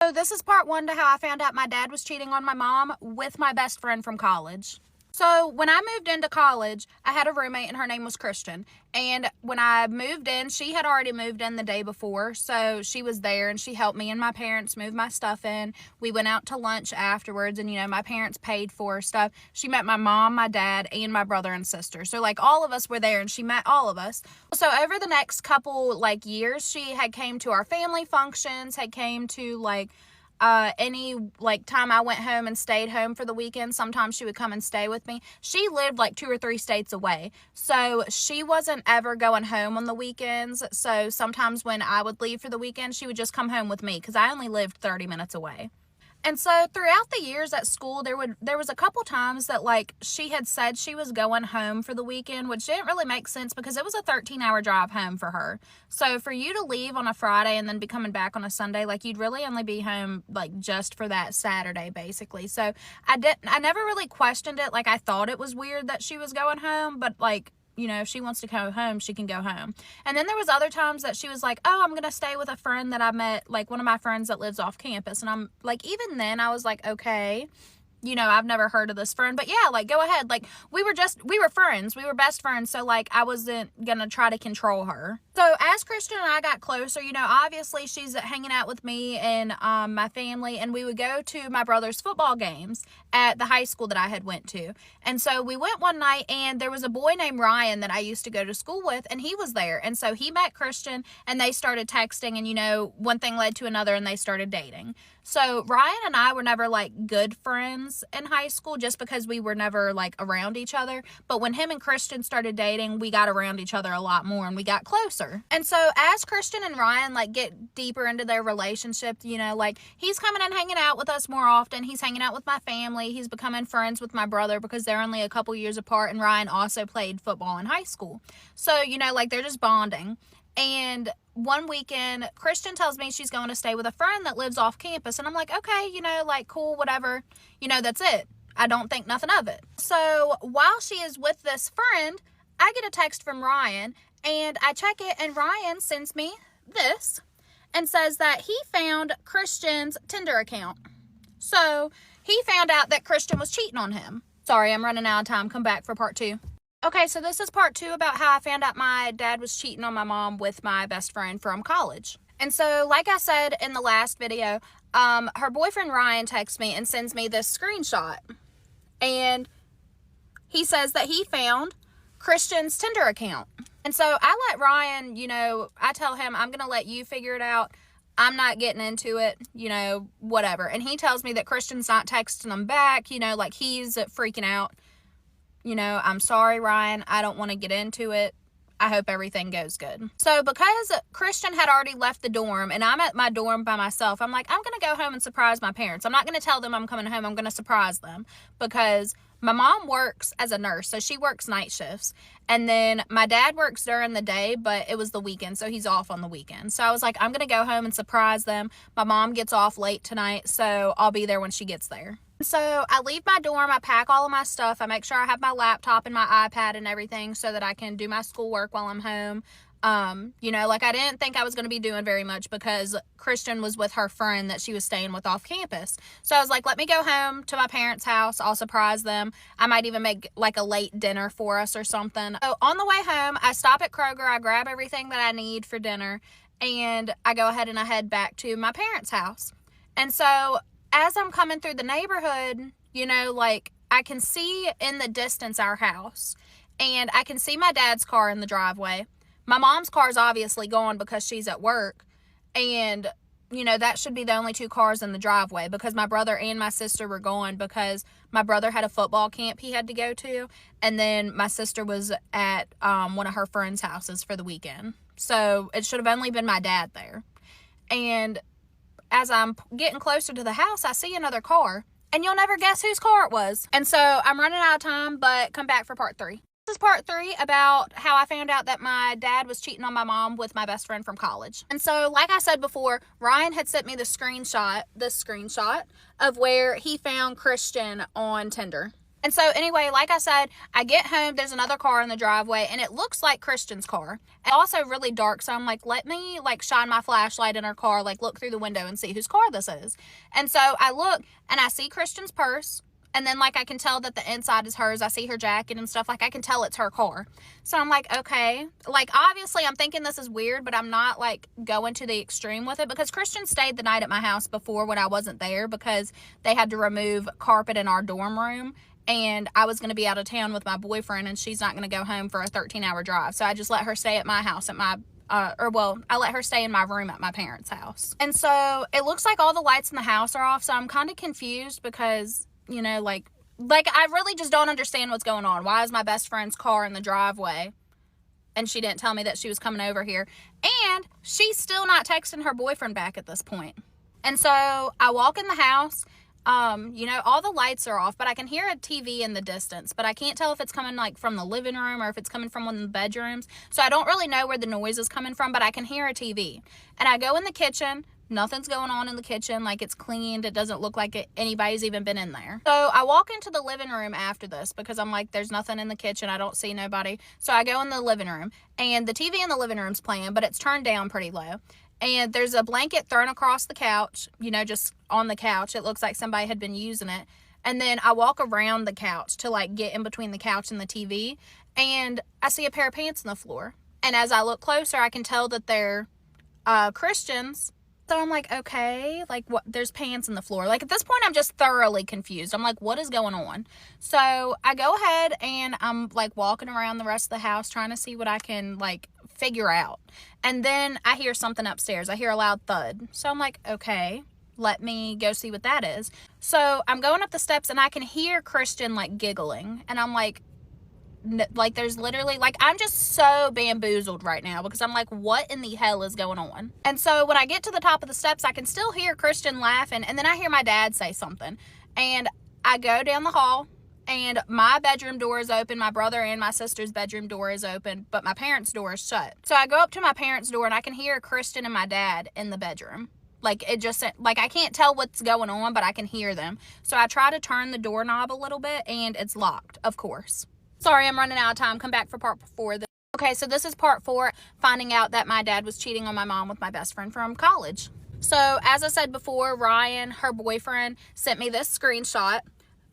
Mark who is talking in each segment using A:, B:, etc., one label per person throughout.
A: So this is part one to how I found out my dad was cheating on my mom with my best friend from college. So when I moved into college, I had a roommate and her name was Christian. And when I moved in, she had already moved in the day before. So she was there and she helped me and my parents move my stuff in. We went out to lunch afterwards and, my parents paid for stuff. She met my mom, my dad, and my brother and sister. So like all of us were there and she met all of us. So over the next couple years, she had came to our family functions, had came to any time I went home and stayed home for the weekend. Sometimes she would come and stay with me. She lived 2 or 3 states away, so she wasn't ever going home on the weekends. So sometimes when I would leave for the weekend, she would just come home with me because I only lived 30 minutes away. And so throughout the years at school, there was a couple times that she had said she was going home for the weekend, which didn't really make sense because it was a 13-hour drive home for her. So for you to leave on a Friday and then be coming back on a Sunday, you'd really only be home just for that Saturday basically. So I never really questioned it. I thought it was weird that she was going home, but if she wants to go home, she can go home. And then there was other times that she was like, oh, I'm going to stay with a friend that I met, one of my friends that lives off campus. And I'm even then I was like, okay, I've never heard of this friend, but yeah, go ahead. We were friends. We were best friends. So I wasn't going to try to control her. So as Christian and I got closer, obviously she's hanging out with me and my family, and we would go to my brother's football games at the high school that I had went to. And so we went one night and there was a boy named Ryan that I used to go to school with, and he was there. And so he met Christian and they started texting, and one thing led to another and they started dating. So Ryan and I were never good friends in high school just because we were never around each other. But when him and Christian started dating, we got around each other a lot more and we got closer. And so as Christian and Ryan get deeper into their relationship, he's coming and hanging out with us more often. He's hanging out with my family. He's becoming friends with my brother because they're only a couple years apart, and Ryan also played football in high school. So, they're just bonding. And one weekend, Christian tells me she's going to stay with a friend that lives off campus. And I'm like, okay, cool, whatever. That's it. I don't think nothing of it. So while she is with this friend, I get a text from Ryan and I check it, and Ryan sends me this and says that he found Christian's Tinder account. So he found out that Christian was cheating on him. Sorry, I'm running out of time. Come back for part 2. Okay, so this is part 2 about how I found out my dad was cheating on my mom with my best friend from college. And so, like I said in the last video, her boyfriend Ryan texts me and sends me this screenshot. And he says that he found Christian's Tinder account. And so I let Ryan, I tell him, I'm going to let you figure it out. I'm not getting into it, whatever. And he tells me that Christian's not texting him back, he's freaking out. I'm sorry, Ryan. I don't want to get into it. I hope everything goes good. So because Christian had already left the dorm and I'm at my dorm by myself, I'm like, I'm going to go home and surprise my parents. I'm not going to tell them I'm coming home. I'm going to surprise them because my mom works as a nurse. So she works night shifts. And then my dad works during the day, but it was the weekend. So he's off on the weekend. So I was like, I'm going to go home and surprise them. My mom gets off late tonight, so I'll be there when she gets there. So I leave my dorm, I pack all of my stuff, I make sure I have my laptop and my iPad and everything so that I can do my schoolwork while I'm home. I didn't think I was going to be doing very much because Christian was with her friend that she was staying with off campus. So I was like, let me go home to my parents' house. I'll surprise them. I might even make a late dinner for us or something. So on the way home, I stop at Kroger, I grab everything that I need for dinner, and I go ahead and I head back to my parents' house. And so as I'm coming through the neighborhood, I can see in the distance our house, and I can see my dad's car in the driveway. My mom's car is obviously gone because she's at work, and that should be the only 2 cars in the driveway because my brother and my sister were gone because my brother had a football camp he had to go to, and then my sister was at one of her friends' houses for the weekend. So it should have only been my dad there. And as I'm getting closer to the house, I see another car, and you'll never guess whose car it was. And so I'm running out of time, but come back for part 3. This is part 3 about how I found out that my dad was cheating on my mom with my best friend from college. And so, like I said before, Ryan had sent me this screenshot of where he found Christian on Tinder. And so anyway, like I said, I get home, there's another car in the driveway, and it looks like Christian's car. And also really dark, so I'm like, let me like shine my flashlight in her car, like look through the window and see whose car this is. And so I look and I see Christian's purse. And then like I can tell that the inside is hers. I see her jacket and stuff. Like I can tell it's her car. So I'm like, okay. Like obviously I'm thinking this is weird, but I'm not like going to the extreme with it, because Christian stayed the night at my house before when I wasn't there, because they had to remove carpet in our dorm room. And I was going to be out of town with my boyfriend, and she's not going to go home for a 13-hour drive. So I just let her stay at my house at my I let her stay in my room at my parents' house. And so it looks like all the lights in the house are off. So I'm kind of confused because, you know, like I really just don't understand what's going on. Why is my best friend's car in the driveway? And she didn't tell me that she was coming over here. And she's still not texting her boyfriend back at this point. And so I walk in the house. You know, all the lights are off, but I can hear a TV in the distance, but I can't tell if it's coming like from the living room or if it's coming from one of the bedrooms. So I don't really know where the noise is coming from, but I can hear a TV. And I go in the kitchen. Nothing's going on in the kitchen. Like it's cleaned. It doesn't look like anybody's even been in there. So I walk into the living room after this because I'm like, there's nothing in the kitchen. I don't see nobody. So I go in the living room, and the TV in the living room's playing, but it's turned down pretty low. And there's a blanket thrown across the couch, you know, just on the couch. It looks like somebody had been using it. And then I walk around the couch to like get in between the couch and the TV, and I see a pair of pants on the floor. And as I look closer, I can tell that they're Christians. So I'm like, okay, like what? There's pants on the floor. Like at this point, I'm just thoroughly confused. I'm like, what is going on? So I go ahead and I'm like walking around the rest of the house trying to see what I can like figure out. And then I hear something upstairs. I hear a loud thud. So I'm like, okay, let me go see what that is. So I'm going up the steps, and I can hear Christian like giggling. And I'm like there's literally like, I'm just so bamboozled right now, because I'm like, what in the hell is going on? And so when I get to the top of the steps, I can still hear Christian laughing. And then I hear my dad say something, and I go down the hall, and my bedroom door is open. My brother and my sister's bedroom door is open, but my parents' door is shut. So I go up to my parents' door, and I can hear Christian and my dad in the bedroom. Like it just, like I can't tell what's going on, but I can hear them. So I try to turn the doorknob a little bit, and it's locked, of course. Sorry, I'm running out of time. Come back for part 4. Okay, so this is part 4, finding out that my dad was cheating on my mom with my best friend from college. So as I said before, Ryan, her boyfriend, sent me this screenshot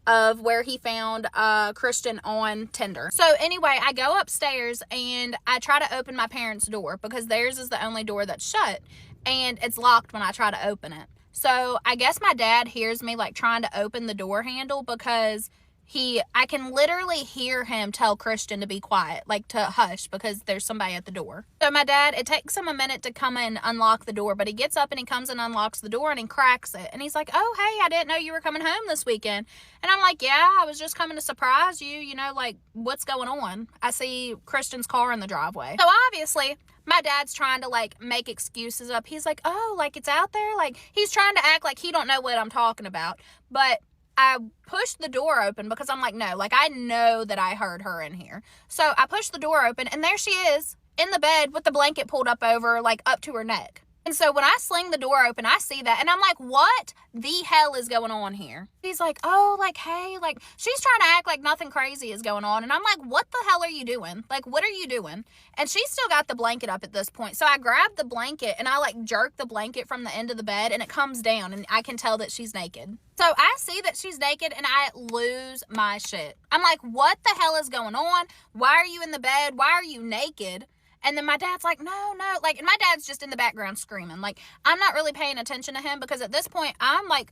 A: of where he found Christian on Tinder. So anyway, I go upstairs, and I try to open my parents' door, because theirs is the only door that's shut, and it's locked when I try to open it. So I guess my dad hears me like trying to open the door handle, because I can literally hear him tell Christian to be quiet, like to hush, because there's somebody at the door. So my dad, it takes him a minute to come and unlock the door, but he gets up and he comes and unlocks the door, and he cracks it. And he's like, oh, hey, I didn't know you were coming home this weekend. And I'm like, yeah, I was just coming to surprise you. You know, like, what's going on? I see Christian's car in the driveway. So obviously, my dad's trying to like make excuses up. He's like, oh, like it's out there. Like he's trying to act like he don't know what I'm talking about. But I pushed the door open, because I'm like, no, like I know that I heard her in here. So I pushed the door open, and there she is in the bed with the blanket pulled up over, like up to her neck. And so when I sling the door open, I see that, and I'm like, what the hell is going on here? He's like, oh, like, hey, like, she's trying to act like nothing crazy is going on. And I'm like, what the hell are you doing? Like, what are you doing? And she's still got the blanket up at this point. So I grab the blanket, and I like jerk the blanket from the end of the bed, and it comes down, and I can tell that she's naked. So I see that she's naked, and I lose my shit. I'm like, what the hell is going on? Why are you in the bed? Why are you naked? And then my dad's like, no, like, and my dad's just in the background screaming. Like, I'm not really paying attention to him, because at this point, I'm like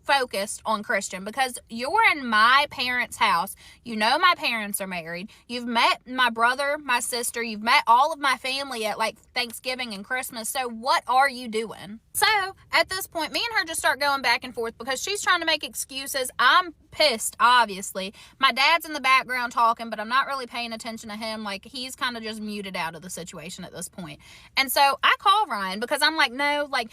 A: focused on Christian, because you're in my parents' house. You know my parents are married. You've met my brother, my sister. You've met all of my family at like Thanksgiving and Christmas. So what are you doing? So at this point, me and her just start going back and forth, because she's trying to make excuses. I'm pissed, obviously. My dad's in the background talking, but I'm not really paying attention to him. Like, he's kind of just muted out of the situation at this point. And so I call Ryan, because I'm like, no, like,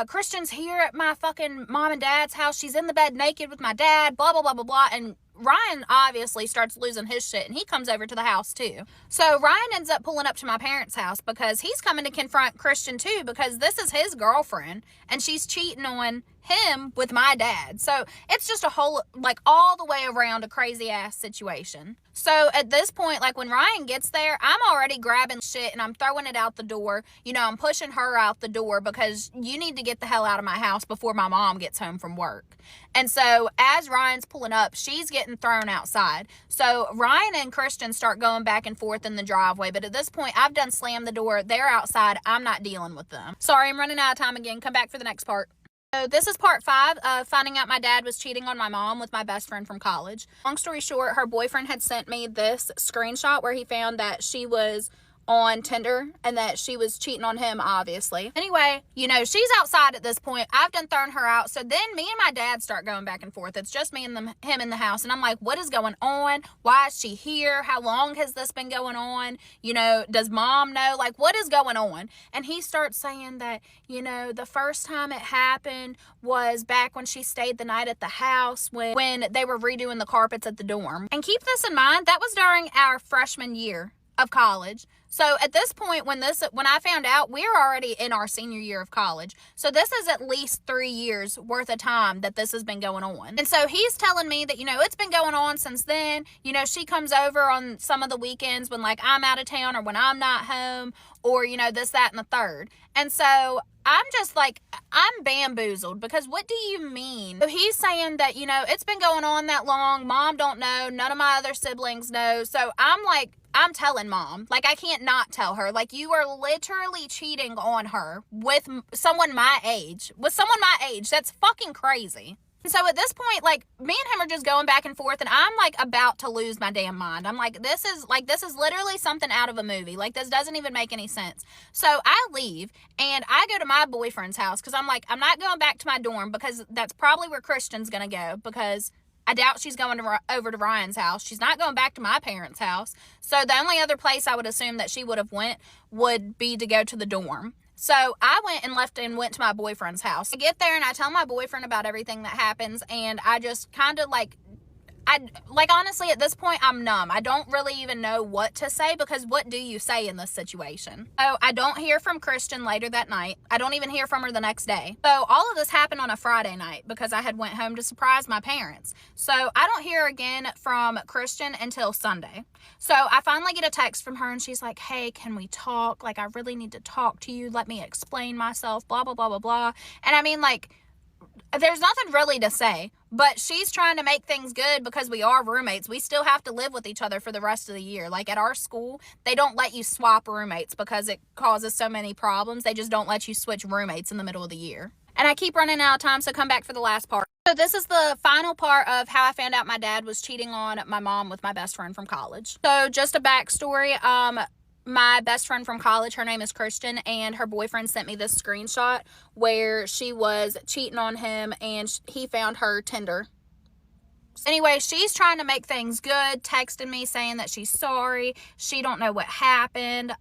A: Christian's here at my fucking mom and dad's house. She's in the bed naked with my dad, blah, blah, blah, blah, blah. And Ryan obviously starts losing his shit, and he comes over to the house too. So Ryan ends up pulling up to my parents' house because he's coming to confront Christian too, because this is his girlfriend and she's cheating on him with my dad. So it's just a whole, like, all the way around a crazy ass situation. So at this point, like, when Ryan gets there, I'm already grabbing shit and I'm throwing it out the door. You know, I'm pushing her out the door because you need to get the hell out of my house before my mom gets home from work. And so as Ryan's pulling up, she's getting thrown outside. So Ryan and Christian start going back and forth in the driveway. But at this point, I've done slammed the door. They're outside. I'm not dealing with them. Sorry, I'm running out of time again. Come back for the next part. So this is part 5 of finding out my dad was cheating on my mom with my best friend from college. Long story short, her boyfriend had sent me this screenshot where he found that she was on Tinder and that she was cheating on him, obviously. Anyway, you know, she's outside at this point. I've done thrown her out. So then me and my dad start going back and forth. It's just me and him in the house. And I'm like, what is going on? Why is she here? How long has this been going on? You know, does mom know? Like, what is going on? And he starts saying that, you know, the first time it happened was back when she stayed the night at the house when they were redoing the carpets at the dorm. And keep this in mind, that was during our freshman year of college. So at this point, when I found out, we're already in our senior year of college. So this is at least 3 years worth of time that this has been going on. And so he's telling me that, you know, it's been going on since then. You know, she comes over on some of the weekends when, like, I'm out of town or when I'm not home, or, you know, this, that, and the third. And so I'm just like, I'm bamboozled, because what do you mean? So he's saying that, you know, it's been going on that long. Mom don't know. None of my other siblings know. So I'm like, I'm telling mom. Like, I can't not tell her. Like, you are literally cheating on her with someone my age. With someone my age. That's fucking crazy. And so at this point, like, me and him are just going back and forth, and I'm, like, about to lose my damn mind. I'm like, this is literally something out of a movie. Like, this doesn't even make any sense. So I leave, and I go to my boyfriend's house, because I'm like, I'm not going back to my dorm, because that's probably where Christian's going to go, because I doubt she's going over to Ryan's house. She's not going back to my parents' house. So the only other place I would assume that she would have went would be to go to the dorm. So I went to my boyfriend's house. I get there and I tell my boyfriend about everything that happens, and I just kind of honestly, at this point, I'm numb. I don't really even know what to say, because what do you say in this situation? So I don't hear from Christian later that night. I don't even hear from her the next day. So all of this happened on a Friday night, because I had went home to surprise my parents. So I don't hear again from Christian until Sunday. So I finally get a text from her, and she's like, hey, can we talk? Like, I really need to talk to you. Let me explain myself, blah, blah, blah, blah, blah. And I mean, like, there's nothing really to say, but she's trying to make things good, because we are roommates. We still have to live with each other for the rest of the year. Like, at our school, they don't let you swap roommates because it causes so many problems. They just don't let you switch roommates in the middle of the year. And I keep running out of time, so come back for the last part. So this is the final part of how I found out my dad was cheating on my mom with my best friend from college. So just a backstory. My best friend from college, her name is Christian, and her boyfriend sent me this screenshot where she was cheating on him, and he found her Tinder. Anyway, she's trying to make things good, texting me saying that she's sorry, she don't know what happened,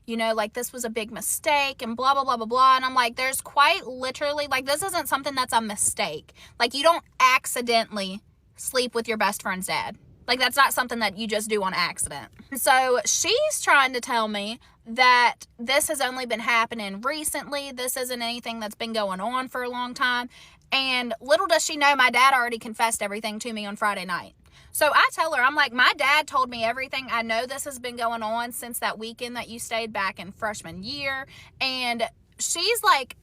A: you know, like, this was a big mistake, and blah, blah, blah, blah, blah. And I'm like, there's quite literally, like, this isn't something that's a mistake. Like, you don't accidentally sleep with your best friend's dad. Like, that's not something that you just do on accident. So she's trying to tell me that this has only been happening recently. This isn't anything that's been going on for a long time. And little does she know, my dad already confessed everything to me on Friday night. So I tell her, I'm like, my dad told me everything. I know this has been going on since that weekend that you stayed back in freshman year. And she's like,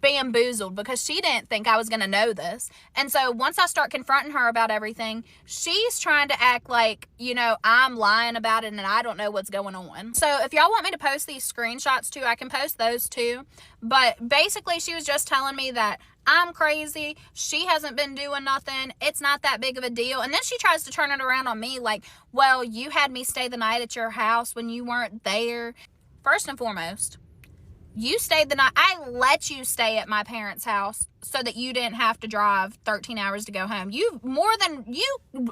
A: bamboozled, because she didn't think I was going to know this. And so once I start confronting her about everything, she's trying to act like, you know, I'm lying about it and I don't know what's going on. So if y'all want me to post these screenshots too, I can post those too. But basically, she was just telling me that I'm crazy, she hasn't been doing nothing, it's not that big of a deal. And then she tries to turn it around on me like, well, you had me stay the night at your house when you weren't there. First and foremost, you stayed the night. I let you stay at my parents' house so that you didn't have to drive 13 hours to go home. You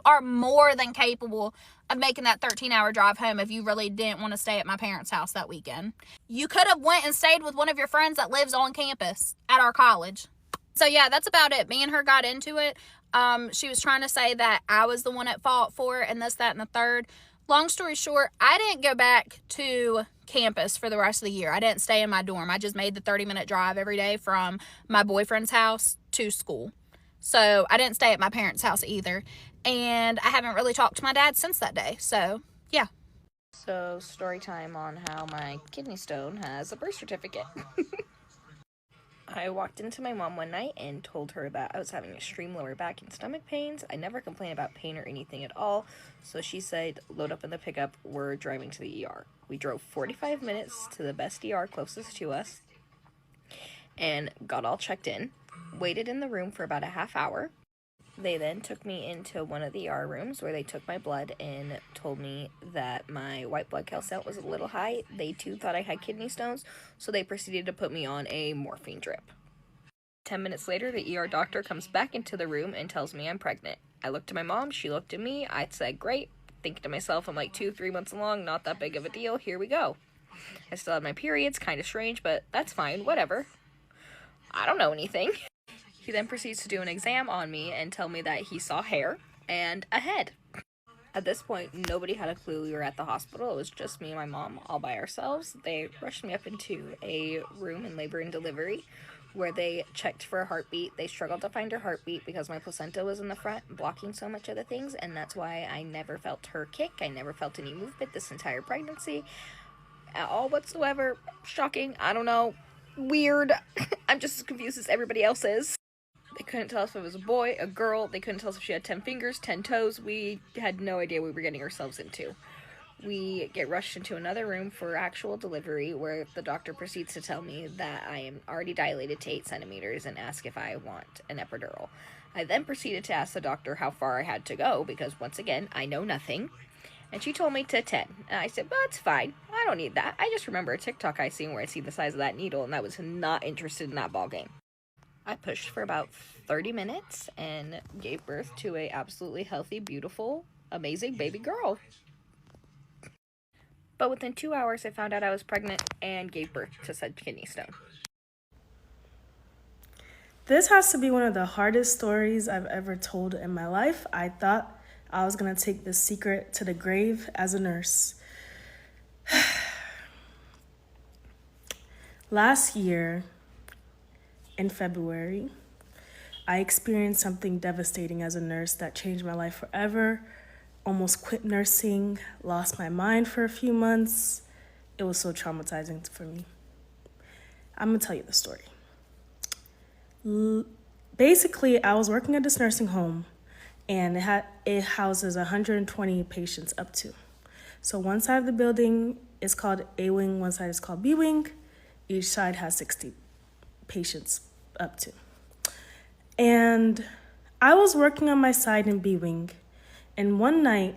A: are more than capable of making that 13-hour drive home if you really didn't want to stay at my parents' house that weekend. You could have went and stayed with one of your friends that lives on campus at our college. So yeah, that's about it. Me and her got into it. She was trying to say that I was the one at fault for it and this, that, and the third. Long story short, I didn't go back to campus for the rest of the year. I didn't stay in my dorm. I just made the 30-minute drive every day from my boyfriend's house to school. So I didn't stay at my parents' house either. And I haven't really talked to my dad since that day. So yeah.
B: So, story time on how my kidney stone has a birth certificate. I walked into my mom one night and told her that I was having extreme lower back and stomach pains. I never complain about pain or anything at all, so she said, load up in the pickup, we're driving to the ER. We drove 45 minutes to the best ER closest to us and got all checked in, waited in the room for about a half hour. They then took me into one of the ER rooms where they took my blood and told me that my white blood cell count was a little high. They too thought I had kidney stones, so they proceeded to put me on a morphine drip. 10 minutes later, the ER doctor comes back into the room and tells me I'm pregnant. I looked at my mom, she looked at me, I said, great. Thinking to myself, I'm like 2-3 months along, not that big of a deal, here we go. I still had my periods, kind of strange, but that's fine, whatever. I don't know anything. He then proceeds to do an exam on me and tell me that he saw hair and a head. At this point, nobody had a clue we were at the hospital. It was just me and my mom all by ourselves. They rushed me up into a room in labor and delivery where they checked for a heartbeat. They struggled to find her heartbeat because my placenta was in the front, blocking so much of the things, and that's why I never felt her kick. I never felt any movement this entire pregnancy at all whatsoever. Shocking. I don't know. Weird. I'm just as confused as everybody else is. They couldn't tell us if it was a boy, a girl. They couldn't tell us if she had 10 fingers, 10 toes. We had no idea what we were getting ourselves into. We get rushed into another room for actual delivery where the doctor proceeds to tell me that I am already dilated to 8 centimeters and ask if I want an epidural. I then proceeded to ask the doctor how far I had to go because, once again, I know nothing. And she told me to 10. And I said, well, that's fine. I don't need that. I just remember a TikTok I seen where I see the size of that needle, and I was not interested in that ballgame. I pushed for about 30 minutes and gave birth to a absolutely healthy, beautiful, amazing baby girl. But within 2 hours, I found out I was pregnant and gave birth to said kidney stone.
C: This has to be one of the hardest stories I've ever told in my life. I thought I was going to take this secret to the grave as a nurse. Last year, in February, I experienced something devastating as a nurse that changed my life forever. Almost quit nursing, lost my mind for a few months. It was so traumatizing for me. I'm gonna tell you the story. Basically, I was working at this nursing home, and it houses 120 patients up to. So one side of the building is called A wing, one side is called B wing. Each side has 60 patients up to. And I was working on my side in B wing, and one night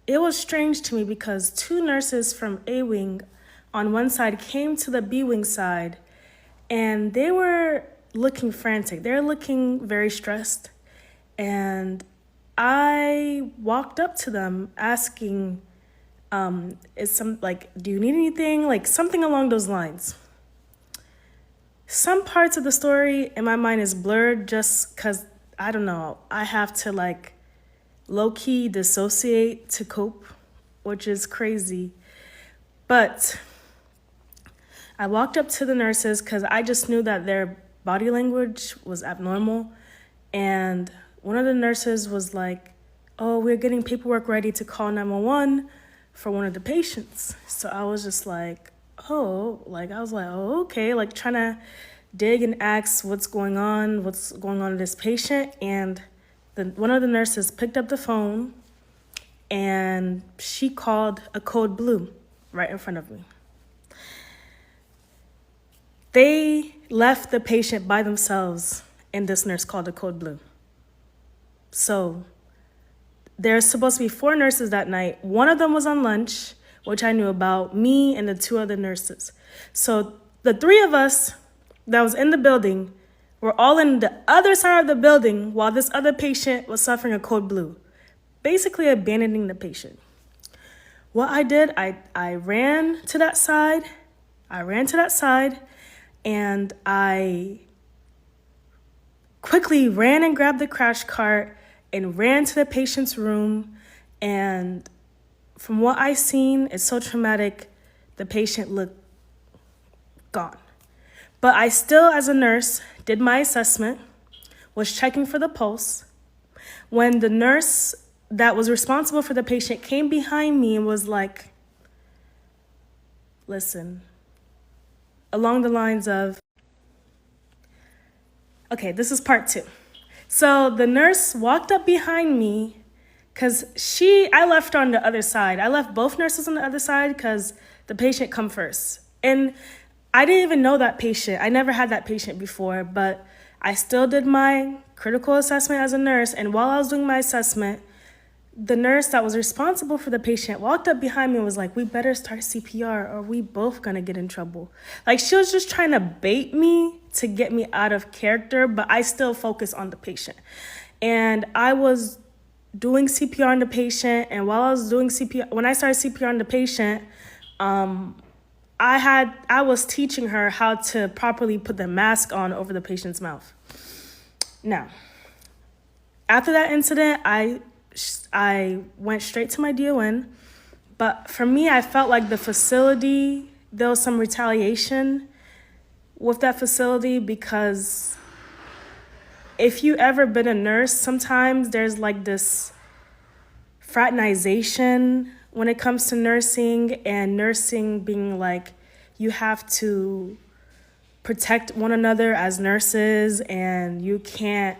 C: it was strange to me because 2 nurses from A wing on one side came to the B wing side, and they were looking frantic. They're looking very stressed, and I walked up to them asking, do you need anything? Like something along those lines. Some parts of the story in my mind is blurred just because, I don't know, I have to low-key dissociate to cope, which is crazy. But I walked up to the nurses because I just knew that their body language was abnormal. And one of the nurses was like, oh, we're getting paperwork ready to call 911 for one of the patients. So I was just like, oh, okay, trying to dig and ask what's going on with this patient. And one of the nurses picked up the phone and she called a code blue right in front of me. They left the patient by themselves and this nurse called a code blue. So there's supposed to be 4 nurses that night. One of them was on lunch, which I knew about, me and the 2 other nurses. So the 3 of us that was in the building were all in the other side of the building while this other patient was suffering a code blue, basically abandoning the patient. What I did, I ran to that side. And I quickly ran and grabbed the crash cart and ran to the patient's room. And from what I seen, it's so traumatic. The patient looked gone. But I still, as a nurse, did my assessment, was checking for the pulse. When the nurse that was responsible for the patient came behind me and was like, listen, along the lines of, okay, this is part 2. So the nurse walked up behind me because I left her on the other side. I left both nurses on the other side because the patient come first. And I didn't even know that patient. I never had that patient before, but I still did my critical assessment as a nurse. And while I was doing my assessment, the nurse that was responsible for the patient walked up behind me and was like, we better start CPR or we both gonna get in trouble. Like, she was just trying to bait me to get me out of character, but I still focus on the patient. And I was doing CPR on the patient, and while I was doing CPR, when I started CPR on the patient, I was teaching her how to properly put the mask on over the patient's mouth. Now, after that incident, I went straight to my DON, but for me, I felt like the facility, there was some retaliation with that facility, because if you ever been a nurse, sometimes there's like this fraternization when it comes to nursing, and nursing being like, you have to protect one another as nurses, and you can't,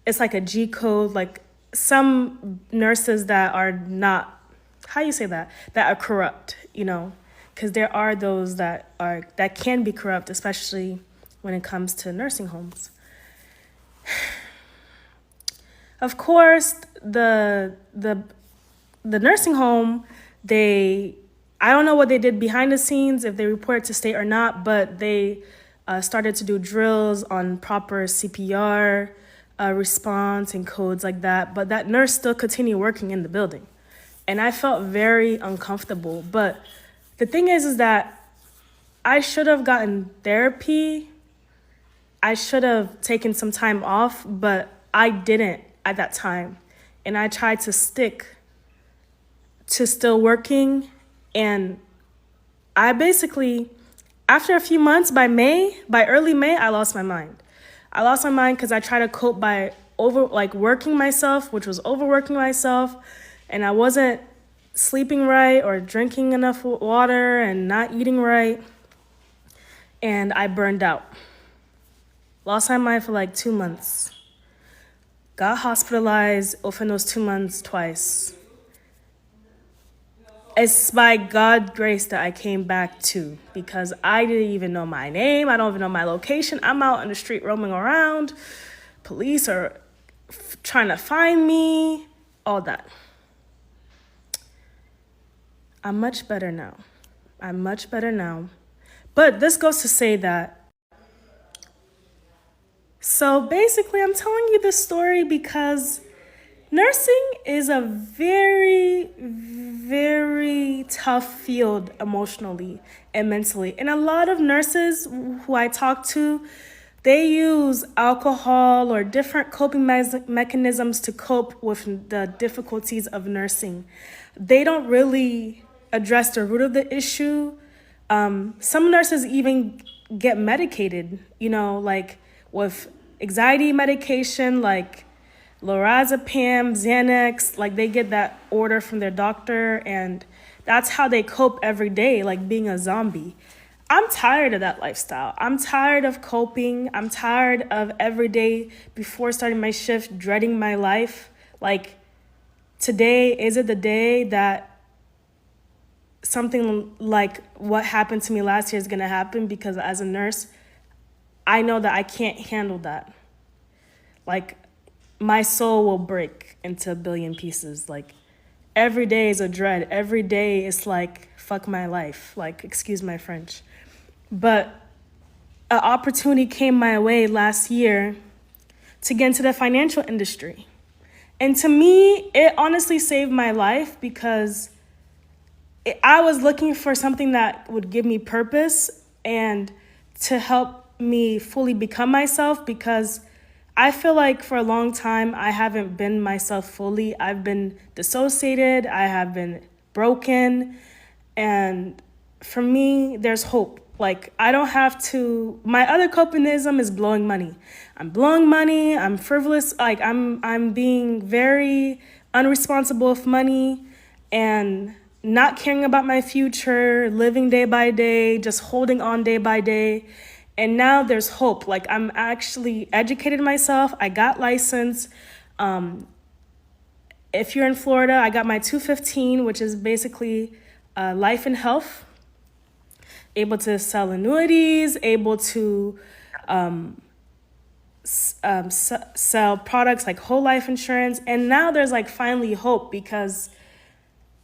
C: it's like a G code, like some nurses that are not, how you say that are corrupt, you know, because there are those that can be corrupt, especially when it comes to nursing homes. Of course, the nursing home, I don't know what they did behind the scenes, if they reported to state or not, but they started to do drills on proper CPR response and codes like that. But that nurse still continued working in the building. And I felt very uncomfortable. But the thing is that I should have gotten therapy. I should have taken some time off, but I didn't at that time. And I tried to stick to still working. And I basically, after a few months, by early May, I lost my mind. I lost my mind because I tried to cope by working myself, which was overworking myself, and I wasn't sleeping right or drinking enough water and not eating right, and I burned out. Lost my mind for like 2 months. Got hospitalized within those 2 months twice. It's by God's grace that I came back to, because I didn't even know my name. I don't even know my location. I'm out on the street roaming around. Police are trying to find me, all that. I'm much better now. But this goes to say that, so basically I'm telling you this story because nursing is a very, very tough field emotionally and mentally. And a lot of nurses who I talk to, they use alcohol or different coping mechanisms to cope with the difficulties of nursing. They don't really address the root of the issue. Some nurses even get medicated, like with anxiety medication, like lorazepam, Xanax, like they get that order from their doctor, and that's how they cope every day, like being a zombie. I'm tired of that lifestyle. I'm tired of coping. I'm tired of every day before starting my shift dreading my life. Like, today, is it the day that something like what happened to me last year is gonna happen? Because as a nurse, I know that I can't handle that. Like, my soul will break into a billion pieces. Like, every day is a dread. Every day is like, fuck my life. Like, excuse my French. But an opportunity came my way last year to get into the financial industry. And to me, it honestly saved my life, because I was looking for something that would give me purpose and to help me fully become myself, because I feel like for a long time, I haven't been myself fully. I've been dissociated, I have been broken. And for me, there's hope. Like, I don't have to, my other copinism is blowing money. I'm blowing money, I'm frivolous, like I'm being very unresponsible with money and not caring about my future, living day by day, just holding on day by day. And now there's hope. Like, I'm actually educated myself. I got licensed. If you're in Florida, I got my 215, which is basically life and health. Able to sell annuities, able to sell products like whole life insurance. And now there's like finally hope because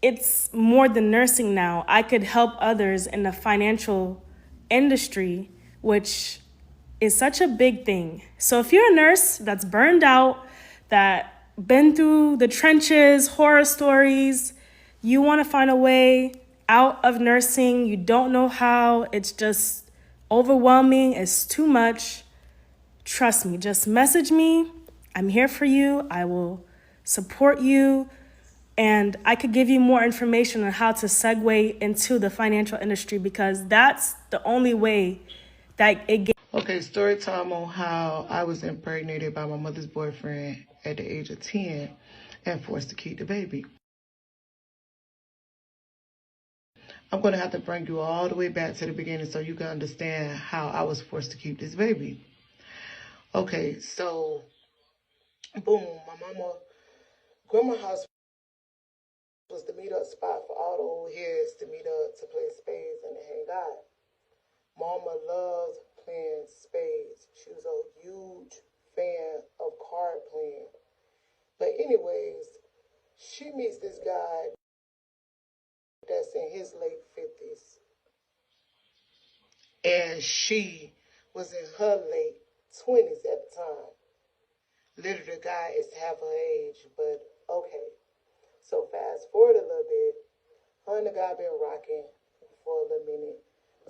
C: it's more than nursing now. I could help others in the financial industry, which is such a big thing. So if you're a nurse that's burned out, that been through the trenches, horror stories, you want to find a way out of nursing, you don't know how, it's just overwhelming, it's too much, trust me, just message me. I'm here for you. I will support you. And I could give you more information on how to segue into the financial industry because that's the only way that it gets.
D: Okay, story time on how I was impregnated by my mother's boyfriend at the age of 10 and forced to keep the baby. I'm going to have to bring you all the way back to the beginning so you can understand how I was forced to keep this baby. Okay, so, boom, my grandma's house was the meet-up spot for all the old heads to meet up, to play spades and to hang out. Mama loved playing spades. She was a huge fan of card playing. But anyways, she meets this guy that's in his late 50s. And she was in her late 20s at the time. Literally, the guy is half her age, but okay. So fast forward a little bit, her and the guy been rocking for a little minute.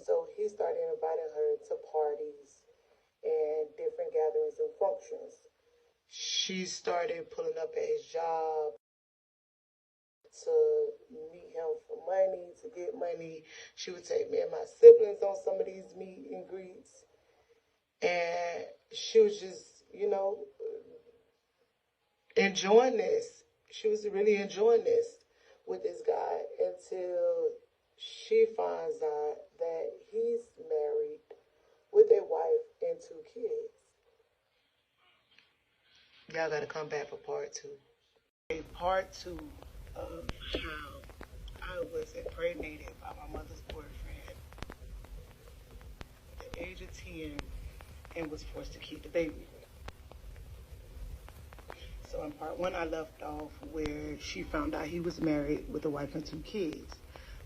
D: So he started inviting her to parties and different gatherings and functions. She started pulling up at his job to meet him for money, to get money. She would take me and my siblings on some of these meet and greets. And she was just, enjoying this. She was really enjoying this with this guy until she finds out that he's married with a wife and 2 kids. Y'all gotta come back for part 2. Part 2 of how I was impregnated by my mother's boyfriend at the age of 10 and was forced to keep the baby. So in part 1, I left off where she found out he was married with a wife and 2 kids.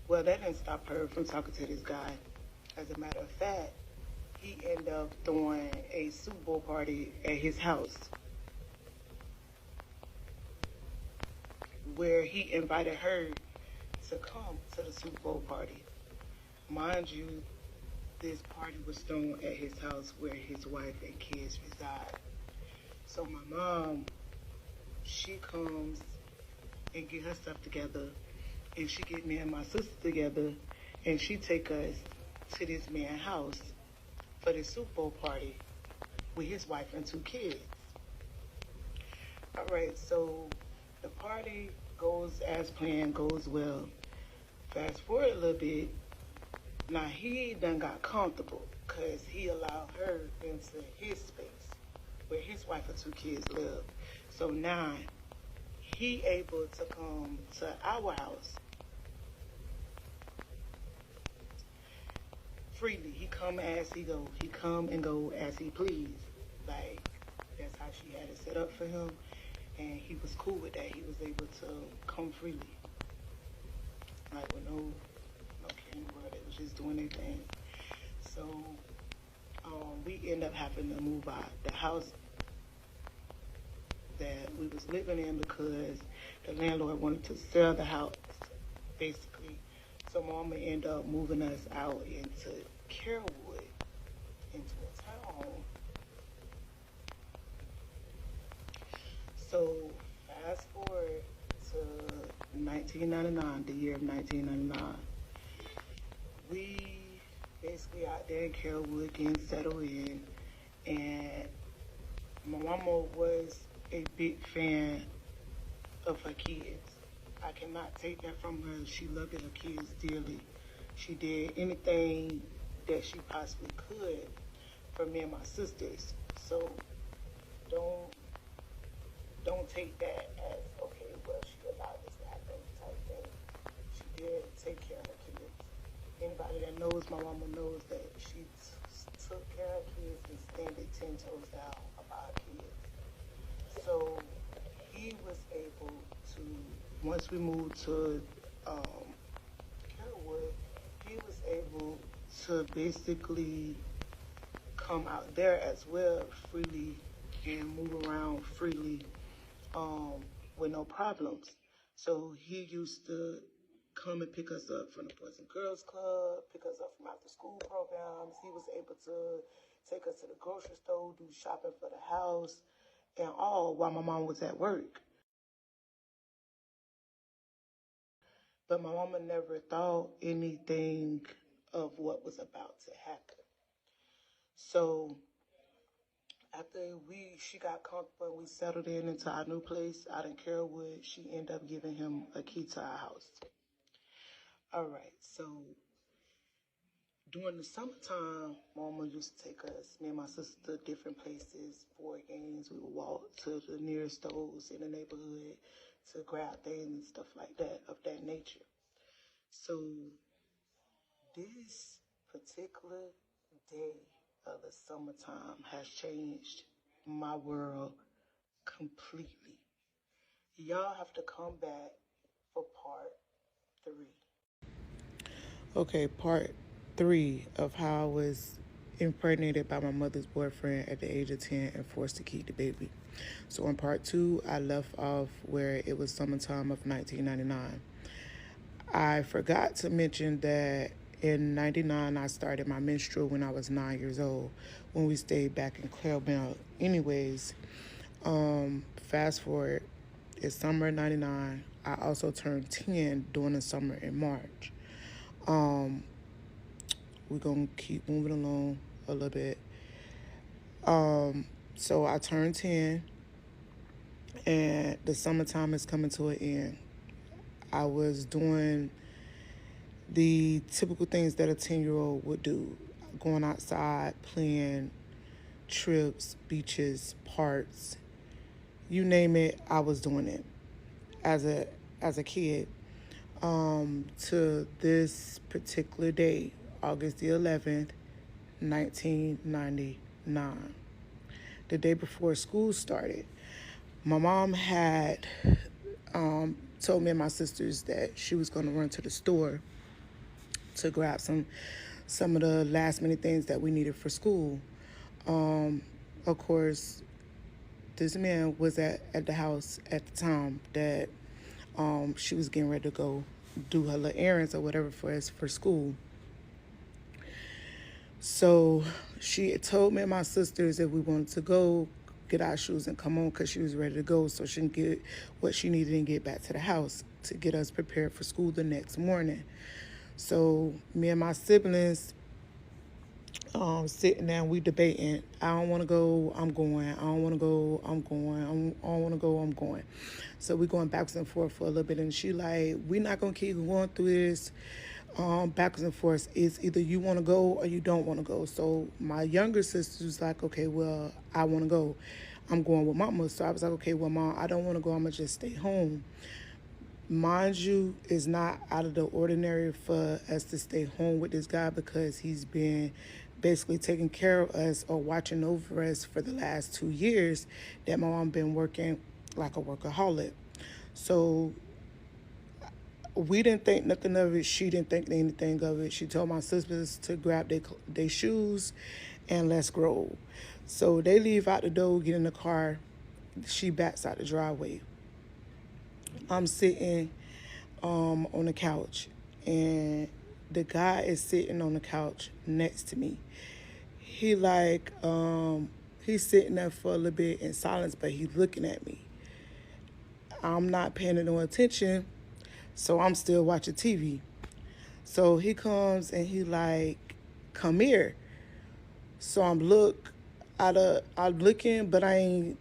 D: Well, that didn't stop her from talking to this guy. As a matter of fact, he ended up throwing a Super Bowl party at his house where he invited her to come to the Super Bowl party. Mind you, this party was thrown at his house where his wife and kids reside. So my mom, she comes and get her stuff together, and she get me and my sister together, and she take us to this man's house for the Super Bowl party with his wife and 2 kids. All right, so the party goes as planned, goes well. Fast forward a little bit. Now he done got comfortable because he allowed her into his space where his wife and 2 kids live. So now he able to come to our house freely. He come as he go. He come and go as he please. Like, that's how she had it set up for him. And he was cool with that. He was able to come freely. Like, with no care in the world. They was just doing their thing. So, we end up having to move out the house that we was living in because the landlord wanted to sell the house, basically. So Mama ended up moving us out into Carrollwood, into a townhome. 1999, the year of 1999. We basically out there in Carrollwood getting settled in, and my mama was a big fan of her kids. I cannot take that from her. She loved her kids dearly. She did anything that she possibly could for me and my sisters. So don't take that as, okay, well, she allowed this to happen type thing. She did take care of her kids. Anybody that knows my mama knows that she took care of her kids and standed 10 toes down about her kids. So he was able to, once we moved to Carrollwood, he was able to basically come out there as well freely and move around freely with no problems. So he used to come and pick us up from the Boys and Girls Club, pick us up from after school programs. He was able to take us to the grocery store, do shopping for the house, and all while my mom was at work. But my mama never thought anything of what was about to happen. So after she got comfortable and we settled into our new place out in Carrollwood, she ended up giving him a key to our house. All right, so during the summertime, Mama used to take us, me and my sister, to different places, board games. We would walk to the nearest stores in the neighborhood to grab things and stuff like that, of that nature. So this particular day of the summertime has changed my world completely. Y'all have to come back for part 3. Okay, part 3 of how I was impregnated by my mother's boyfriend at the age of 10 and forced to keep the baby. So in part 2, I left off where it was summertime of 1999. I forgot to mention that in 99, I started my menstrual when I was 9 years old, when we stayed back in Claremont. Anyways, fast forward, it's summer of 99. I also turned 10 during the summer in March. We're going to keep moving along a little bit. So I turned 10, and the summertime is coming to an end. I was doing the typical things that a 10-year-old would do, going outside, playing, trips, beaches, parks, you name it, I was doing it as a kid. To this particular day, August the 11th, 1999, the day before school started. My mom had told me and my sisters that she was going to run to the store to grab some of the last minute things that we needed for school. Of course, this man was at the house at the time that she was getting ready to go do her little errands or whatever for us for school. So she had told me and my sisters that we wanted to go get our shoes and come on because she was ready to go so she can get what she needed and get back to the house to get us prepared for school the next morning. So me and my siblings sitting there, we debating. I don't want to go, I'm going. I don't want to go, I'm going. I don't want to go, I'm going. So we going backwards and forth for a little bit, and she like, we're not going to keep going through this backwards and forth. It's either you want to go or you don't want to go. So my younger sister was like, okay, well, I want to go. I'm going with Mama. So I was like, okay, well, Mom, I don't want to go. I'm going to just stay home. Mind you, it's not out of the ordinary for us to stay home with this guy because he's been basically taking care of us or watching over us for the last 2 years that my mom been working like a workaholic. So we didn't think nothing of it. She didn't think anything of it. She told my sisters to grab their shoes and let's grow. So they leave out the door, get in the car. She backs out the driveway. I'm sitting on the couch, and the guy is sitting on the couch next to me. He he's sitting there for a little bit in silence, but he's looking at me. I'm not paying no attention, So I'm still watching TV. So he comes and he like, come here. So I'm looking, but I ain't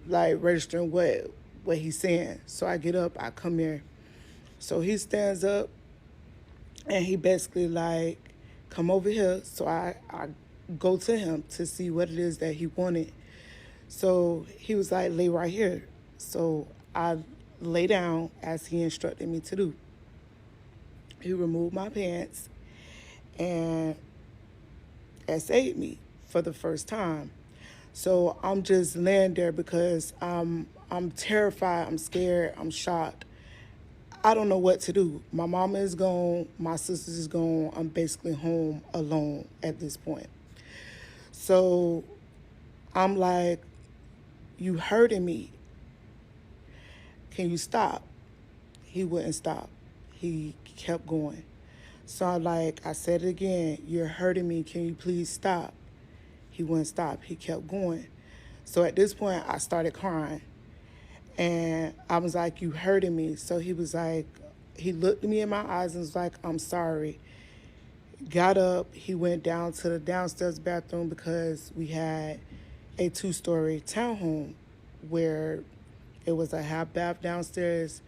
D: like registering what he's saying. So I get up, I come here. So he stands up and he basically like, come over here. So I go to him to see what it is that he wanted. So he was like, lay right here. So I lay down as he instructed me to do. He removed my pants and essayed me for the first time. So I'm just laying there because I'm terrified, I'm scared, I'm shocked. I don't know what to do. My mama is gone, my sisters is gone. I'm basically home alone at this point. So I'm like, you hurting me. Can you stop? He wouldn't stop. He kept going. So I said it again, you're hurting me. Can you please stop? He wouldn't stop. He kept going. So at this point, I started crying. And I was like, you hurting me. So he was like, he looked me in my eyes and was like, I'm sorry. Got up. He went down to the downstairs bathroom because we had a 2-story townhome where it was a half bath downstairs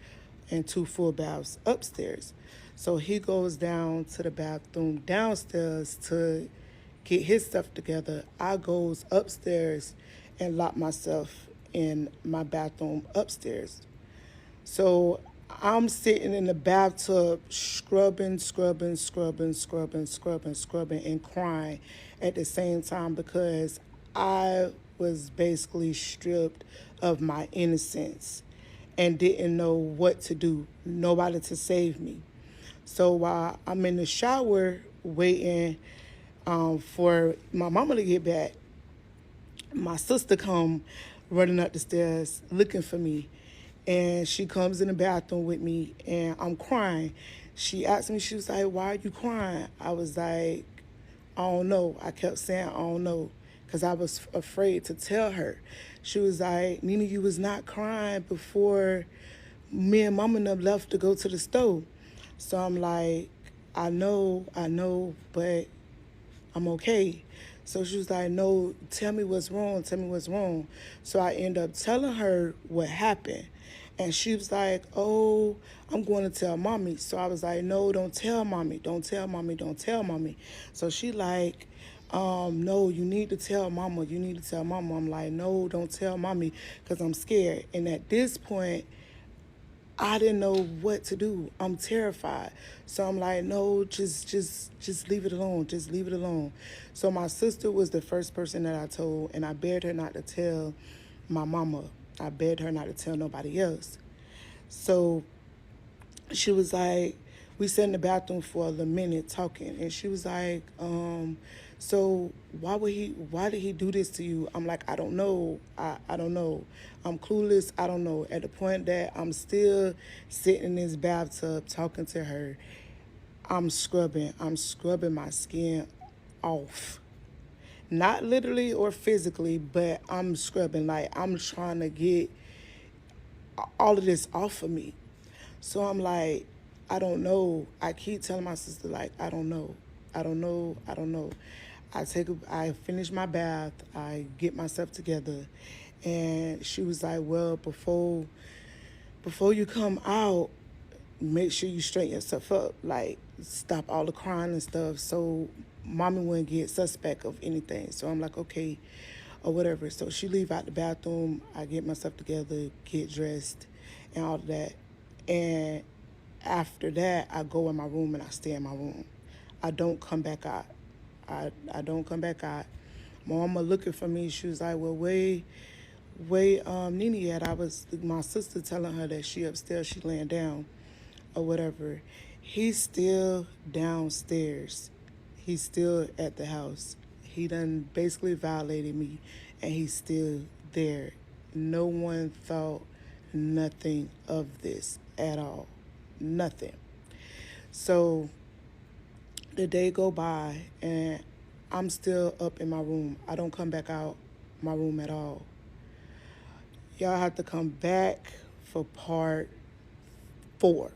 D: and 2 full baths upstairs. So he goes down to the bathroom downstairs to get his stuff together. I goes upstairs and lock myself in my bathroom upstairs. So I'm sitting in the bathtub scrubbing, and crying at the same time because I was basically stripped of my innocence and didn't know what to do, nobody to save me. So while I'm in the shower waiting for my mama to get back, my sister come running up the stairs looking for me. And she comes in the bathroom with me and I'm crying. She asked me, she was like, why are you crying? I was like, I don't know. I kept saying, I don't know, because I was afraid to tell her. She was like, Nina, you was not crying before me and mama and them left to go to the store. So I'm like, I know, but I'm okay. So she was like, no, tell me what's wrong. So I end up telling her what happened. And she was like, oh, I'm going to tell mommy. So I was like, no, don't tell mommy. So she like, no, you need to tell mama. I'm like, no, don't tell mommy because I'm scared. And at this point, I didn't know what to do. I'm terrified. So I'm like, no, just leave it alone. So my sister was the first person that I told, and I begged her not to tell my mama. I begged her not to tell nobody else. So she was like, we sat in the bathroom for a minute talking, and she was like, so why did he do this to you? I'm like, I don't know. I don't know. I'm clueless. I don't know. At the point that I'm still sitting in this bathtub talking to her, I'm scrubbing my skin off. Not literally or physically, but I'm scrubbing. Like, I'm trying to get all of this off of me. So I'm like, I don't know. I keep telling my sister, like, I don't know. I finish my bath, I get myself together, and she was like, well, before you come out, make sure you straighten yourself up, like, stop all the crying and stuff, so mommy wouldn't get suspect of anything. So I'm like, okay, or whatever. So she leave out the bathroom, I get myself together, get dressed, and all of that. And after that, I go in my room and I stay in my room. I don't come back out. I don't come back out. My mama looking for me. She was like, well, where Nene at? My sister telling her that she upstairs, she laying down or whatever. He's still downstairs. He's still at the house. He done basically violated me, and he's still there. No one thought nothing of this at all. Nothing. So the day go by, and I'm still up in my room. I don't come back out my room at all. Y'all have to come back for part 4.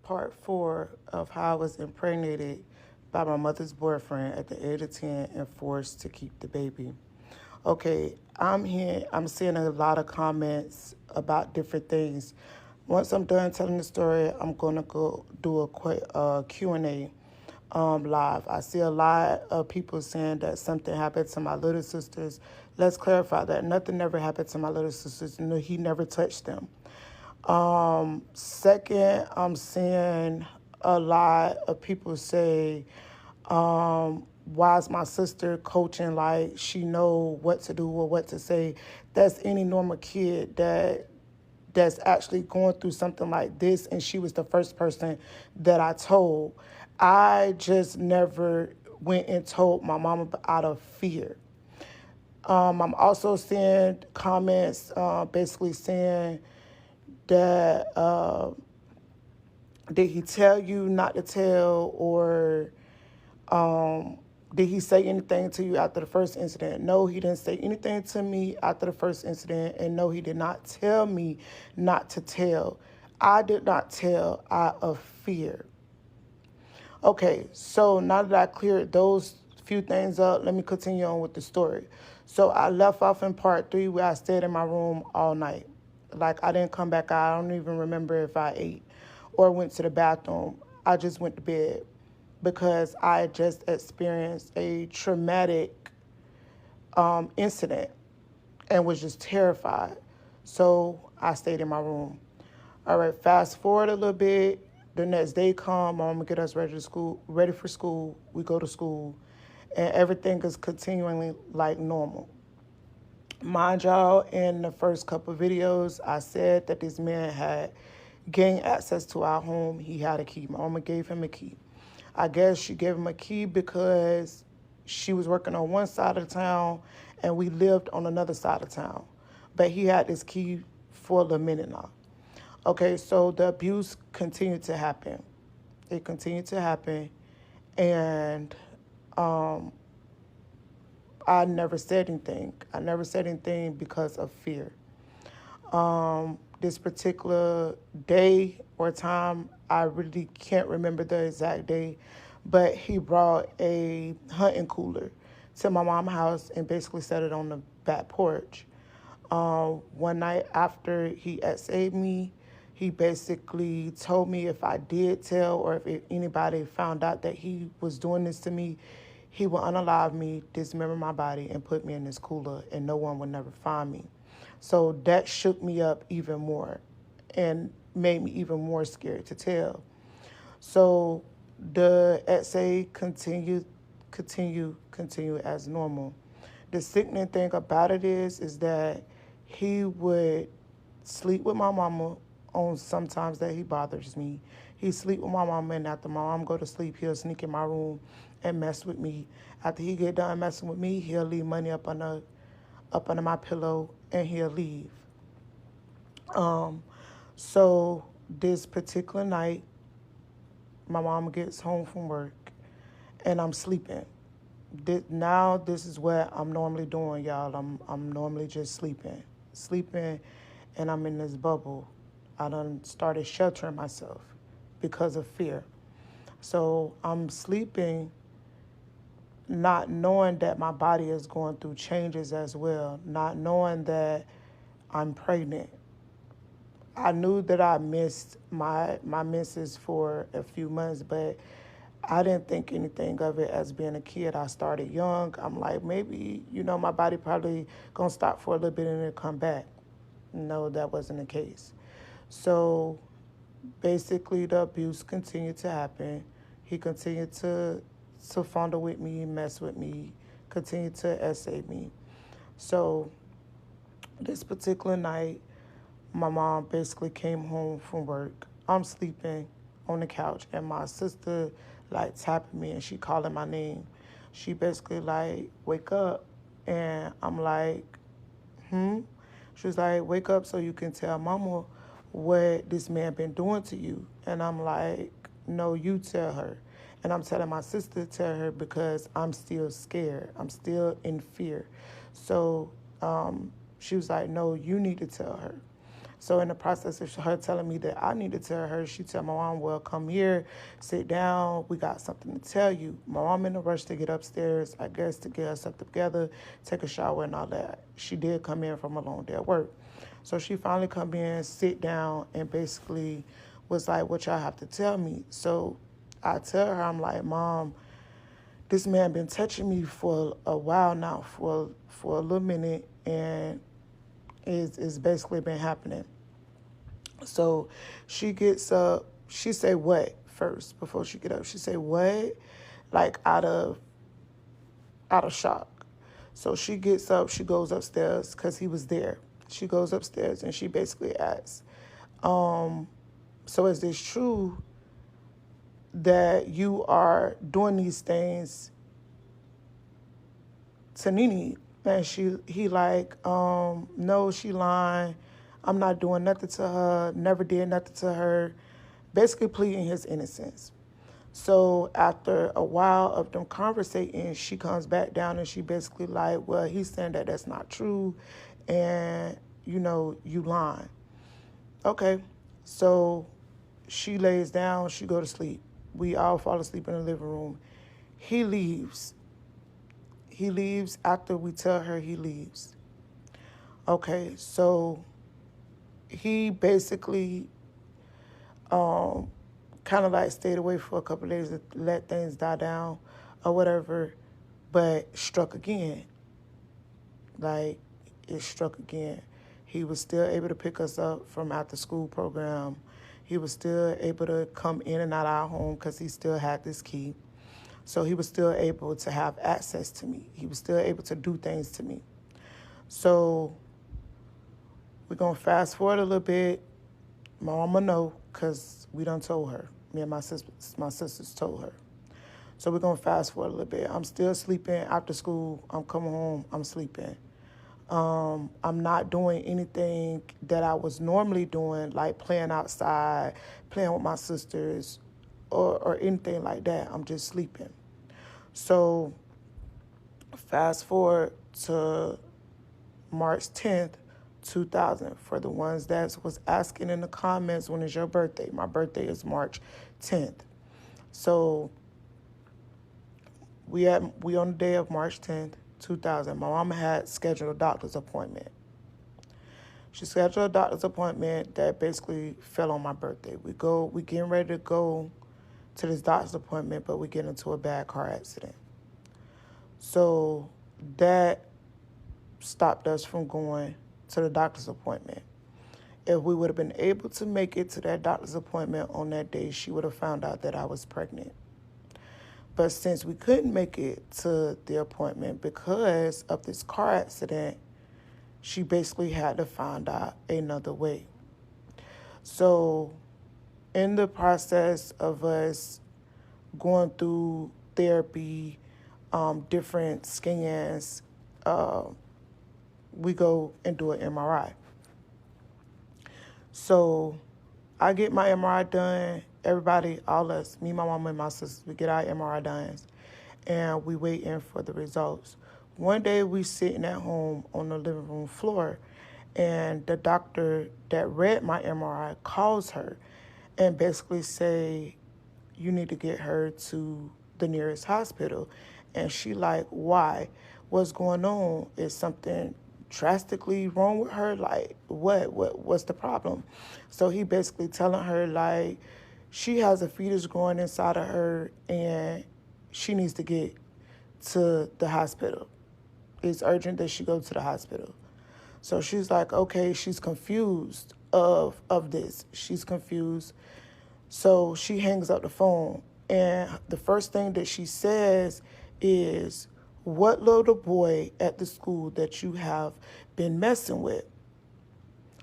D: part 4 of how I was impregnated by my mother's boyfriend at the age of 10 and forced to keep the baby. Okay, I'm seeing a lot of comments about different things. Once I'm done telling the story, I'm going to go do a quick Q&A live. I see a lot of people saying that something happened to my little sisters. Let's clarify that. Nothing ever happened to my little sisters. No, he never touched them. Second, I'm seeing a lot of people say, why is my sister coaching like she know what to do or what to say? That's any normal kid that's actually going through something like this, and she was the first person that I told. I just never went and told my mama out of fear. I'm also seeing comments basically saying that did he tell you not to tell, or did he say anything to you after the first incident? No, he didn't say anything to me after the first incident, and no, he did not tell me not to tell. I did not tell out of fear. Okay, so now that I cleared those few things up, let me continue on with the story. So I left off in part 3 where I stayed in my room all night. Like, I didn't come back out. I don't even remember if I ate or went to the bathroom. I just went to bed because I just experienced a traumatic incident and was just terrified. So I stayed in my room. All right, fast forward a little bit. The next day come, my mama get us ready for school. We go to school, and everything is continually like normal. Mind y'all, in the first couple of videos, I said that this man had gained access to our home. He had a key. My mama gave him a key. I guess she gave him a key because she was working on one side of the town and we lived on another side of town. But he had this key for a minute now. Okay, so the abuse continued to happen. It continued to happen, and I never said anything. I never said anything because of fear. This particular day or time, I really can't remember the exact day, but he brought a hunting cooler to my mom's house and basically set it on the back porch. One night after he had saved me, he basically told me if I did tell or if anybody found out that he was doing this to me, he would unalive me, dismember my body, and put me in this cooler, and no one would never find me. So that shook me up even more and made me even more scared to tell. So the essay continued as normal. The sickening thing about it is that he would sleep with my mama on sometimes that he bothers me. He sleep with my mama, and after my mom go to sleep, he'll sneak in my room and mess with me. After he get done messing with me, he'll leave money up under my pillow and he'll leave. So this particular night, my mom gets home from work and I'm sleeping. Now this is what I'm normally doing, y'all. I'm normally just sleeping, and I'm in this bubble. I done started sheltering myself because of fear. So I'm sleeping, not knowing that my body is going through changes as well, not knowing that I'm pregnant. I knew that I missed my menses for a few months, but I didn't think anything of it as being a kid. I started young. I'm like, maybe, my body probably gonna stop for a little bit and then come back. No, that wasn't the case. So basically the abuse continued to happen. He continued to fondle with me, mess with me, continued to essay me. So this particular night, my mom basically came home from work. I'm sleeping on the couch, and my sister like tapping me, and she calling my name. She basically like, wake up, and I'm like, She was like, wake up so you can tell mama what this man been doing to you. And I'm like, no, you tell her. And I'm telling my sister to tell her because I'm still scared. I'm still in fear. So she was like, no, you need to tell her. So in the process of her telling me that I need to tell her, she tell my mom, well, come here, sit down, we got something to tell you. My mom in a rush to get upstairs, I guess, to get herself together, take a shower and all that. She did come in from a long day at work. So she finally come in, sit down, and basically was like, what y'all have to tell me? So I tell her, I'm like, Mom, this man been touching me for a while now, for a little minute, and it's basically been happening. So she gets up, she say what first before she get up? She say what? Like out of shock. So she gets up, she goes upstairs because he was there. She goes upstairs and she basically asks, so is this true that you are doing these things to Nene? And he like, no, she lying. I'm not doing nothing to her, never did nothing to her, basically pleading his innocence. So after a while of them conversating, she comes back down and she basically like, well, he's saying that that's not true and, you lying. Okay, so she lays down, she go to sleep. We all fall asleep in the living room. He leaves. He leaves after we tell her he leaves. Okay, so he basically kind of like stayed away for a couple of days to let things die down or whatever, but struck again. Like, it struck again. He was still able to pick us up from after school program. He was still able to come in and out of our home because he still had this key. So he was still able to have access to me. He was still able to do things to me. So we're going to fast forward a little bit. My mama know because we done told her. Me and my sisters told her. So we're going to fast forward a little bit. I'm still sleeping after school. I'm coming home. I'm sleeping. I'm not doing anything that I was normally doing, like playing outside, playing with my sisters, or anything like that. I'm just sleeping. So fast forward to March 10th, 2000. For the ones that was asking in the comments, when is your birthday? My birthday is March 10th. So we on the day of March 10th, 2000. My mama had scheduled a doctor's appointment. She scheduled a doctor's appointment that basically fell on my birthday. We getting ready to go to this doctor's appointment, but we get into a bad car accident. So that stopped us from going to the doctor's appointment. If we would have been able to make it to that doctor's appointment on that day, she would have found out that I was pregnant. But since we couldn't make it to the appointment because of this car accident, she basically had to find out another way. So in the process of us going through therapy, different scans, we go and do an MRI. So I get my MRI done. Everybody, all us, me, my mama, and my sisters, we get our MRI done, and we waiting for the results. One day we sitting at home on the living room floor, and the doctor that read my MRI calls her and basically say, you need to get her to the nearest hospital. And she like, why? What's going on? Is something drastically wrong with her? Like, what's the problem? So he basically telling her, like, she has a fetus growing inside of her and she needs to get to the hospital. It's urgent that she go to the hospital. So she's like, okay, she's confused of this. She's confused. So she hangs up the phone. And the first thing that she says is, what little boy at the school that you have been messing with?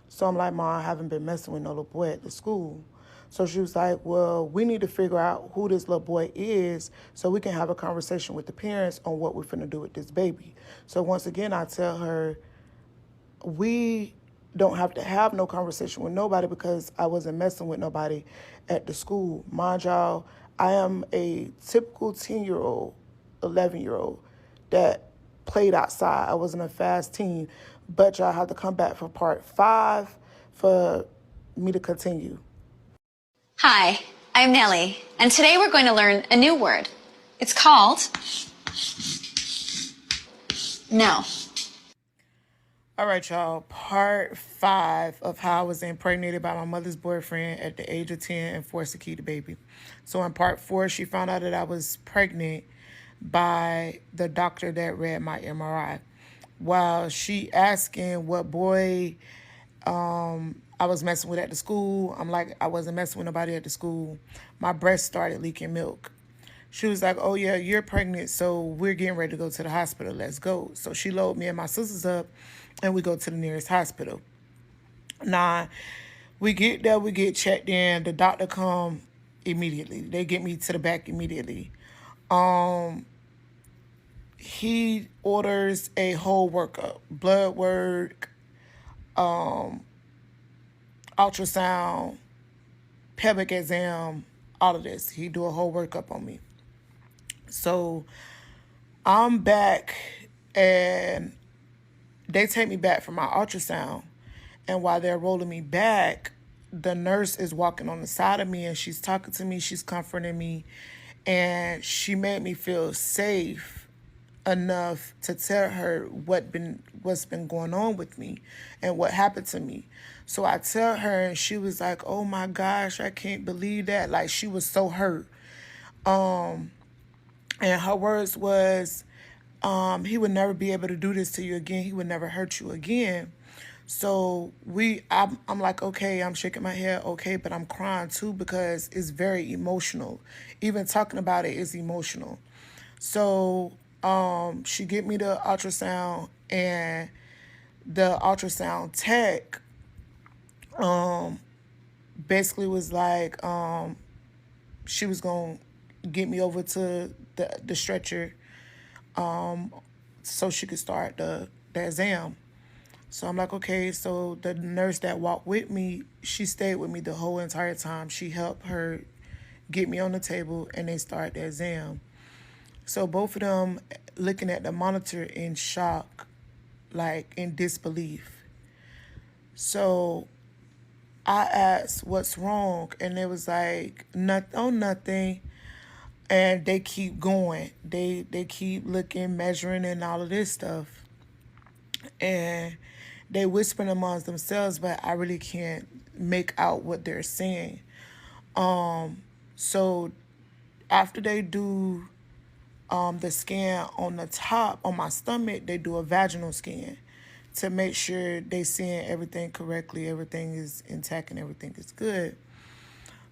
D: So I'm like, Mom, I haven't been messing with no little boy at the school. So she was like, well, we need to figure out who this little boy is so we can have a conversation with the parents on what we're finna do with this baby. So once again, I tell her, we don't have to have no conversation with nobody because I wasn't messing with nobody at the school. Mind y'all, I am a typical 10-year-old, 11-year-old that played outside. I wasn't a fast teen, but y'all have to come back for part 5 for me to continue.
E: Hi, I'm Nellie, and today we're going to learn a new word. It's called no.
D: All right, y'all. Part 5 of how I was impregnated by my mother's boyfriend at the age of 10 and forced to keep the baby. So in part 4, she found out that I was pregnant by the doctor that read my MRI. While she asking what boy I was messing with at the school, I'm like, I wasn't messing with nobody at the school. My breast started leaking milk. She was like, oh, yeah, you're pregnant, so we're getting ready to go to the hospital. Let's go. So she loaded me and my sisters up, and we go to the nearest hospital. Now, we get there, we get checked in. The doctor come immediately. They get me to the back immediately. He orders a whole workup, blood work, ultrasound, pelvic exam, all of this. He do a whole workup on me. So I'm back, and they take me back for my ultrasound. And while they're rolling me back, the nurse is walking on the side of me, and she's talking to me, she's comforting me, and she made me feel safe enough to tell her what's been going on with me and what happened to me. So I tell her, and she was like, oh my gosh, I can't believe that. Like, she was so hurt. And her words was, he would never be able to do this to you again. He would never hurt you again. So I'm like, okay, I'm shaking my head, okay, but I'm crying too because it's very emotional. Even talking about it is emotional. So she get me the ultrasound, and the ultrasound tech basically was like, she was gonna get me over to the stretcher so she could start the exam. So I'm like, okay. So the nurse that walked with me, she stayed with me the whole entire time. She helped her get me on the table, and they start the exam. So both of them looking at the monitor in shock, like in disbelief. So I asked, what's wrong? And it was like, nothing. And they keep going. They keep looking, measuring, and all of this stuff. And they whispering amongst themselves, but I really can't make out what they're saying. So after they do the scan on the top, on my stomach, they do a vaginal scan to make sure they seeing everything correctly, everything is intact, and everything is good.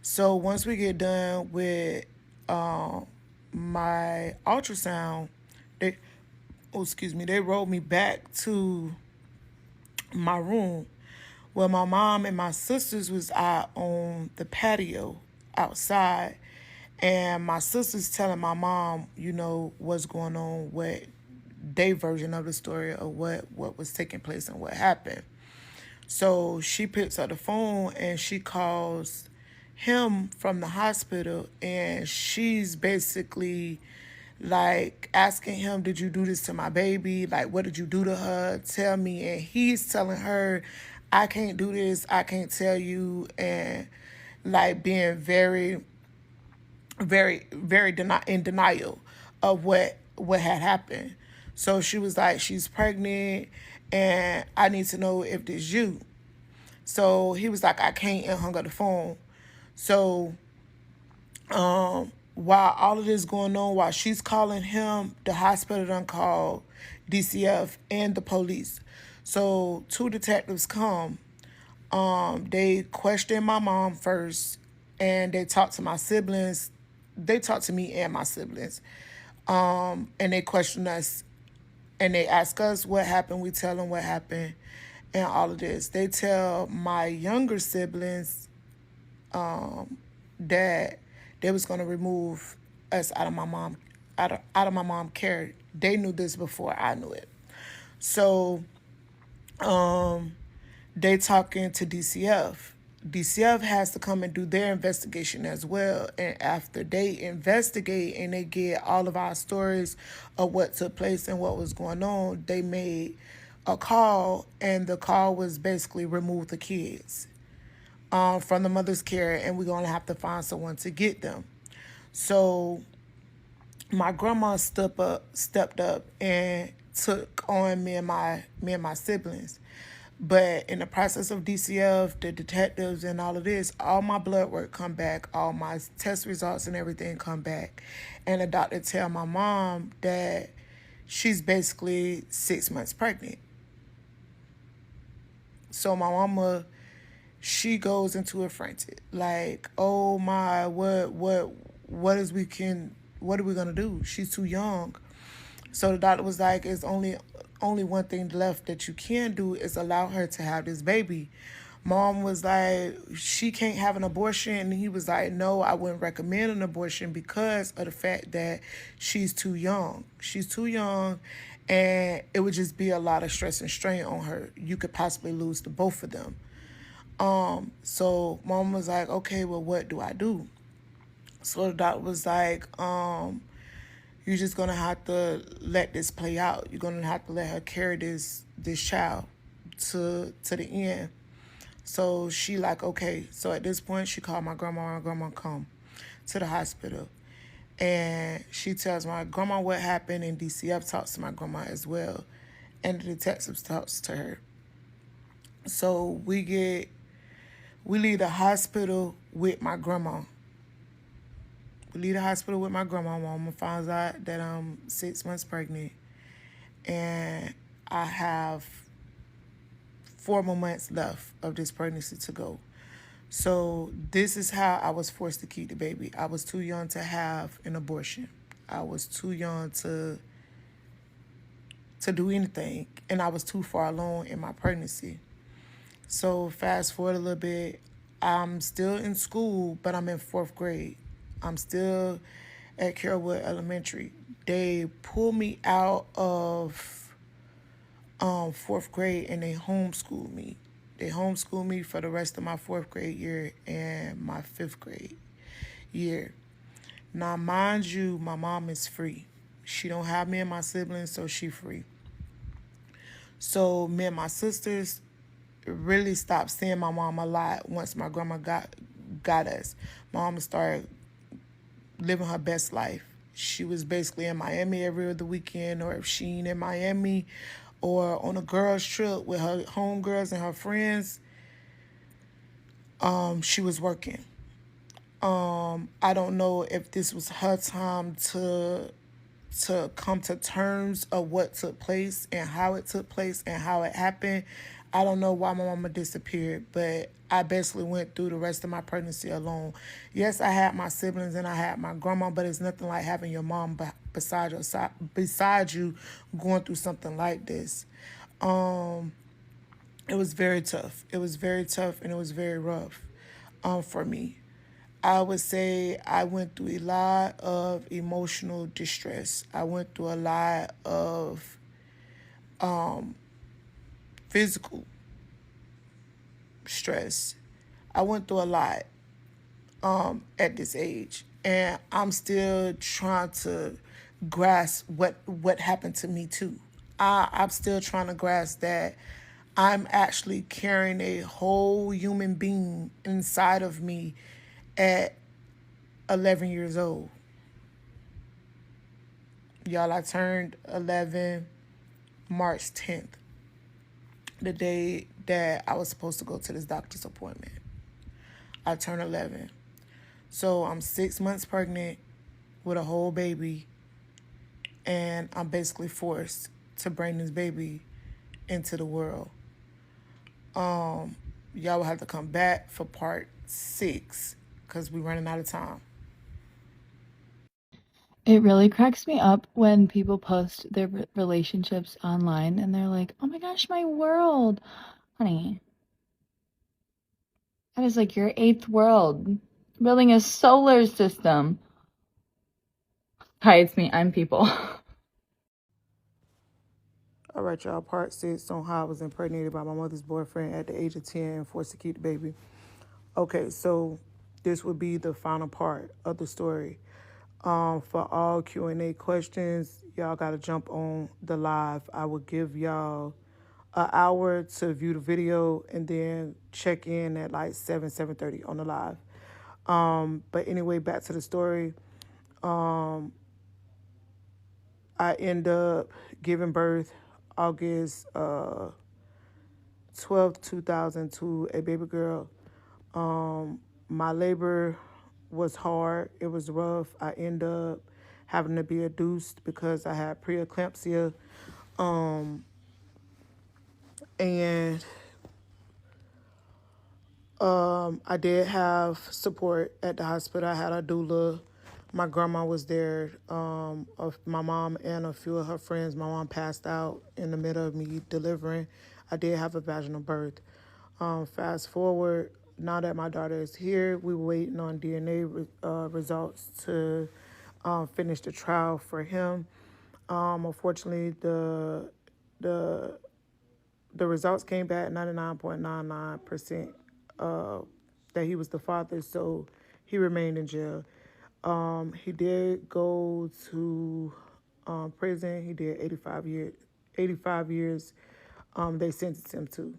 D: So once we get done with my ultrasound, they rolled me back to my room where my mom and my sisters was out on the patio outside, and my sisters telling my mom, what's going on, what their version of the story of what was taking place and what happened. So she picks up the phone and she calls him from the hospital, and she's basically like asking him, did you do this to my baby? Like, what did you do to her? Tell me. And he's telling her, I can't do this. I can't tell you. And like being very, very, very in denial of what had happened. So she was like, she's pregnant and I need to know if this you. So he was like, I can't, and hung up the phone. So while all of this going on, while she's calling him, the hospital done called DCF and the police. So 2 detectives come. They question my mom first, and they talk to my siblings. They talk to me and my siblings. And they question us, and they ask us what happened. We tell them what happened and all of this. They tell my younger siblings that they was going to remove us out of my mom care. They knew this before I knew it. So they talking to DCF. DCF has to come and do their investigation as well. And after they investigate and they get all of our stories of what took place and what was going on, they made a call, and the call was basically remove the kids from the mother's care, and we're going to have to find someone to get them. So my grandma stepped up and took on me and my siblings. But in the process of DCF, the detectives and all of this, all my blood work come back, all my test results and everything come back. And the doctor tell my mom that she's basically 6 months pregnant. So my mama, she goes into a frenzy. Like, oh my, what is what are we gonna do? She's too young. So the doctor was like, it's only one thing left that you can do is allow her to have this baby. Mom was like, she can't have an abortion. And he was like, no, I wouldn't recommend an abortion because of the fact that she's too young. She's too young, and it would just be a lot of stress and strain on her. You could possibly lose the both of them. So mom was like, okay, well, what do I do? So the doctor was like, you're just gonna have to let this play out. You're gonna have to let her carry this child to the end. So she like, okay. So at this point, she called my grandma, and grandma come to the hospital. And she tells my grandma what happened, and DCF talks to my grandma as well. And the detective talks to her. So we leave the hospital with my grandma. We leave the hospital with my grandma. My mama finds out that I'm 6 months pregnant. And I have 4 more months left of this pregnancy to go. So this is how I was forced to keep the baby. I was too young to have an abortion. I was too young to do anything. And I was too far along in my pregnancy. So fast forward a little bit, I'm still in school, but I'm in 4th grade. I'm still at Carrollwood Elementary. They pulled me out of 4th grade and they homeschooled me. They homeschooled me for the rest of my 4th grade year and my 5th grade year. Now, mind you, my mom is free. She don't have me and my siblings, so she free. So me and my sisters really stopped seeing my mom a lot once my grandma got us. My mom started living her best life. She was basically in Miami every other weekend, or if she ain't in Miami or on a girls trip with her homegirls and her friends, she was working. I don't know if this was her time to come to terms of what took place and how it took place and how it happened. I don't know why my mama disappeared, but I basically went through the rest of my pregnancy alone. Yes, I had my siblings and I had my grandma, but it's nothing like having your mom beside you going through something like this. It was very tough. It was very tough and it was very rough for me. I would say I went through a lot of emotional distress. I went through a lot of physical stress. I went through a lot at this age, and I'm still trying to grasp what happened to me too. I'm still trying to grasp that I'm actually carrying a whole human being inside of me at 11 years old. Y'all, I turned 11 March 10th, the day that I was supposed to go to this doctor's appointment. I turned 11. So I'm 6 months pregnant with a whole baby, and I'm basically forced to bring this baby into the world. Y'all will have to come back for part 6 because we're running out of time.
F: It really cracks me up when people post their relationships online and they're like, oh my gosh, my world. Honey, that is like your 8th world. Building a solar system. Hi, it's me. I'm people.
D: All right, y'all. Part 6 on how I was impregnated by my mother's boyfriend at the age of 10 and forced to keep the baby. Okay, so this would be the final part of the story. For all Q&A questions, y'all got to jump on the live. I will give y'all an hour to view the video and then check in at like 7:30 on the live. But anyway, back to the story. I end up giving birth August 12th, 2000 to a baby girl. My labor was hard. It was rough. I end up having to be induced because I had preeclampsia. And I did have support at the hospital. I had a doula. My grandma was there. Of my mom and a few of her friends. My mom passed out in the middle of me delivering. I did have a vaginal birth. Fast forward, now that my daughter is here, we were waiting on DNA results to finish the trial for him. Unfortunately, the the results came back 99.99% that he was the father, so he remained in jail. He did go to prison. He did 85 years. 85 years. They sentenced him to.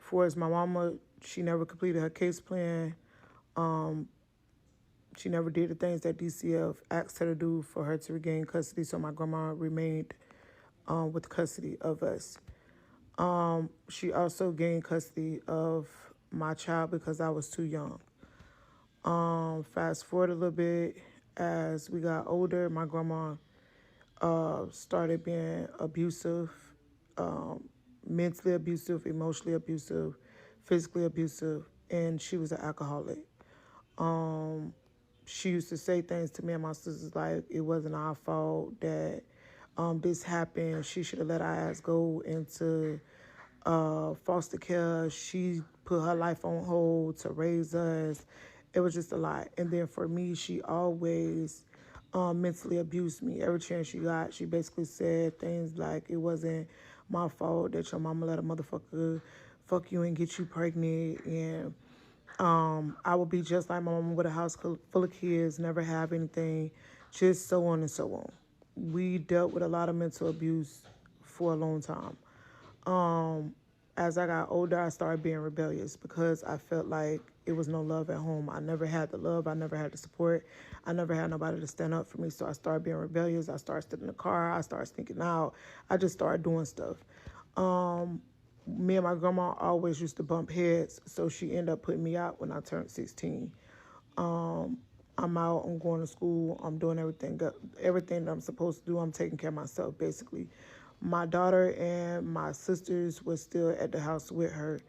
D: For as my mama, she never completed her case plan. She never did the things that DCF asked her to do for her to regain custody. So my grandma remained with custody of us. She also gained custody of my child because I was too young. Fast forward a little bit, as we got older, my grandma started being abusive, mentally abusive, emotionally abusive, physically abusive, and she was an alcoholic. She used to say things to me and my sisters like it wasn't our fault that this happened. She should have let our ass go into foster care. She put her life on hold to raise us. It was just a lot. And then for me, she always mentally abused me. Every chance she got, she basically said things like it wasn't my fault that your mama let a motherfucker fuck you and get you pregnant. And I would be just like my mama with a house full of kids, never have anything, just so on and so on. We dealt with a lot of mental abuse for a long time. As I got older, I started being rebellious because I felt like it was no love at home. I never had the love. I never had the support. I never had nobody to stand up for me. So I started being rebellious. I started sitting in the car. I started sneaking out. I just started doing stuff. Me and my grandma always used to bump heads, so she ended up putting me out when I turned 16. I'm out, I'm going to school, I'm doing everything that I'm supposed to do. I'm taking care of myself, basically. My daughter and my sisters were still at the house with her.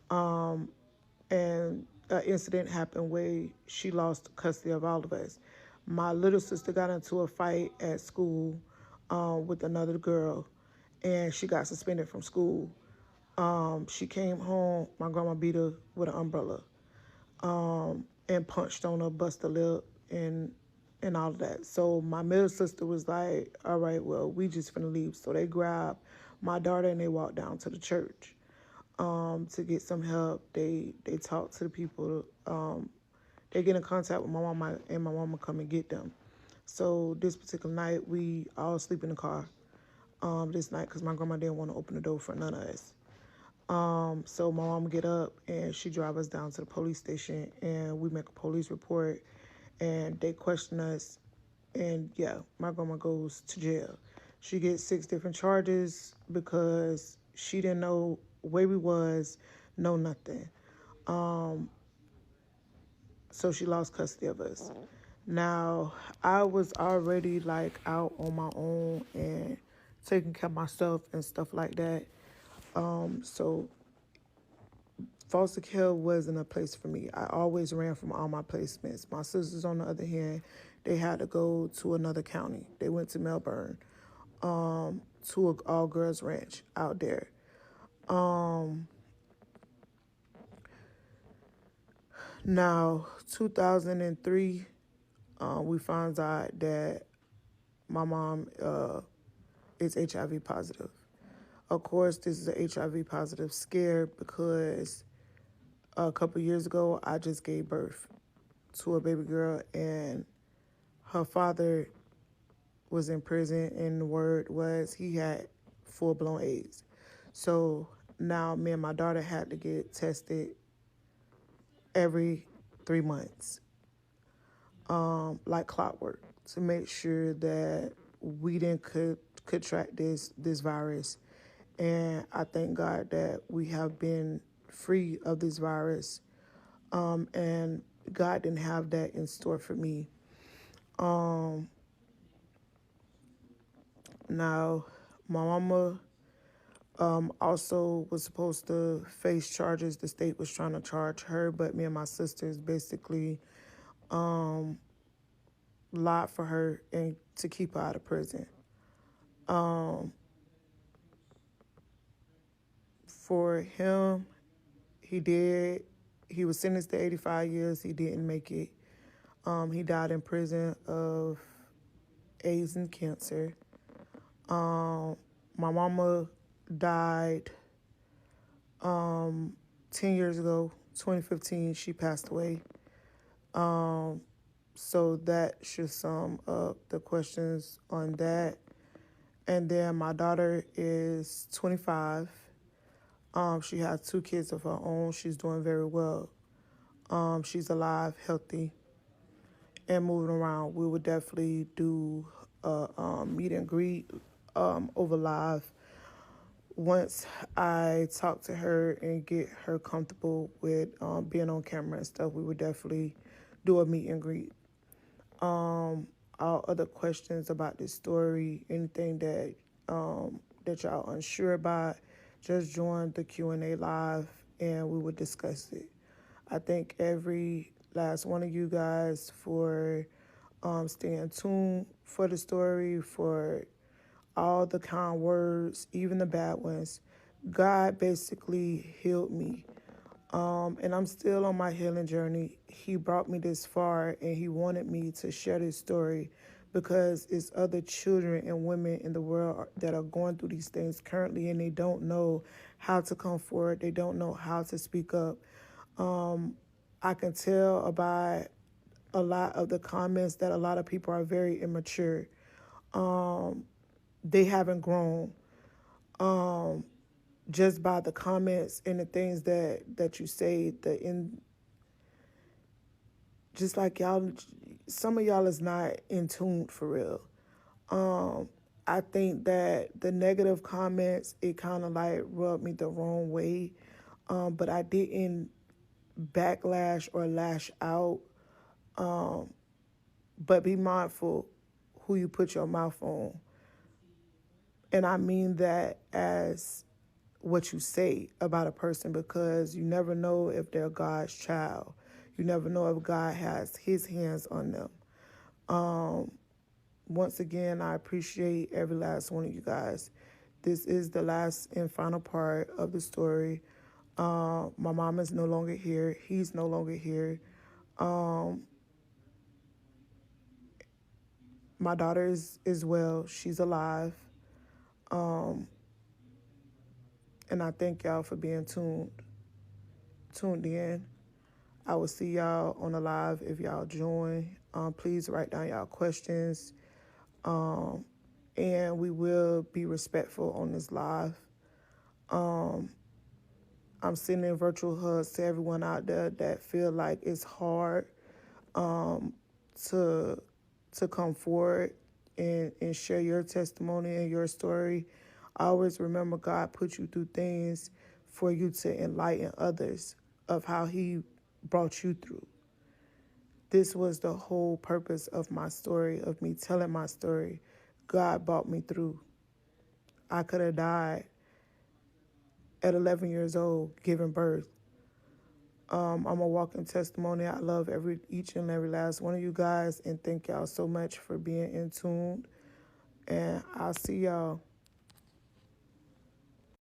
D: And an incident happened where she lost custody of all of us. My little sister got into a fight at school with another girl, and she got suspended from school. She came home, my grandma beat her with an umbrella, and punched on her, bust her lip, and all of that. So my middle sister was like, all right, well, we just finna leave. So they grabbed my daughter and they walked down to the church to get some help. They talked to the people. They get in contact with my mama, and my mama come and get them. So this particular night, we all sleep in the car this night because my grandma didn't want to open the door for none of us. So my mom get up and she drive us down to the police station, and we make a police report, and they question us, and yeah, my grandma goes to jail. She gets 6 different charges because she didn't know where we was, know nothing. So she lost custody of us. Now, I was already like out on my own and taking care of myself and stuff like that. So foster care wasn't a place for me. I always ran from all my placements. My sisters, on the other hand, they had to go to another county. They went to Melbourne, to an all-girls ranch out there. Now, 2003, we found out that my mom is HIV positive. Of course, this is an HIV positive scare because a couple years ago, I just gave birth to a baby girl, and her father was in prison, and the word was he had full-blown AIDS. So now me and my daughter had to get tested every 3 months, like clockwork, to make sure that we didn't contract this virus. And I thank God that we have been free of this virus. And God didn't have that in store for me. Now, my mama also was supposed to face charges. The state was trying to charge her, but me and my sisters basically lied for her and to keep her out of prison. For him, he was sentenced to 85 years. He didn't make it. He died in prison of AIDS and cancer. My mama died 10 years ago, 2015. She passed away. So that should sum up the questions on that. And then my daughter is 25. She has 2 kids of her own. She's doing very well. She's alive, healthy, and moving around. We would definitely do a meet and greet over live. Once I talk to her and get her comfortable with being on camera and stuff, we would definitely do a meet and greet. All other questions about this story, anything that that y'all unsure about, just join the Q&A live and we would discuss it. I thank every last one of you guys for staying tuned for the story, for all the kind words, even the bad ones. God basically healed me. And I'm still on my healing journey. He brought me this far and he wanted me to share this story because it's other children and women in the world that are going through these things currently and they don't know how to come forward. They don't know how to speak up. I can tell by a lot of the comments that a lot of people are very immature. They haven't grown. Just by the comments and the things that you say, just like y'all, some of y'all is not in tune for real. I think that the negative comments, it kind of like rubbed me the wrong way, but I didn't backlash or lash out. But be mindful who you put your mouth on. And I mean that as what you say about a person because you never know if they're God's child. You never know if God has his hands on them. Once again, I appreciate every last one of you guys. This is the last and final part of the story. My mom is no longer here. He's no longer here. My daughter is well. She's alive. And I thank y'all for being tuned in. I will see y'all on the live if y'all join. Please write down y'all questions. And we will be respectful on this live. I'm sending virtual hugs to everyone out there that feel like it's hard to come forward and share your testimony and your story. Always remember God put you through things for you to enlighten others of how he brought you through. This was the whole purpose of my story, of me telling my story. God brought me through. I could have died at 11 years old giving birth. I'm a walking testimony. I love each and every last one of you guys, and thank y'all so much for being in tune. And I'll see y'all.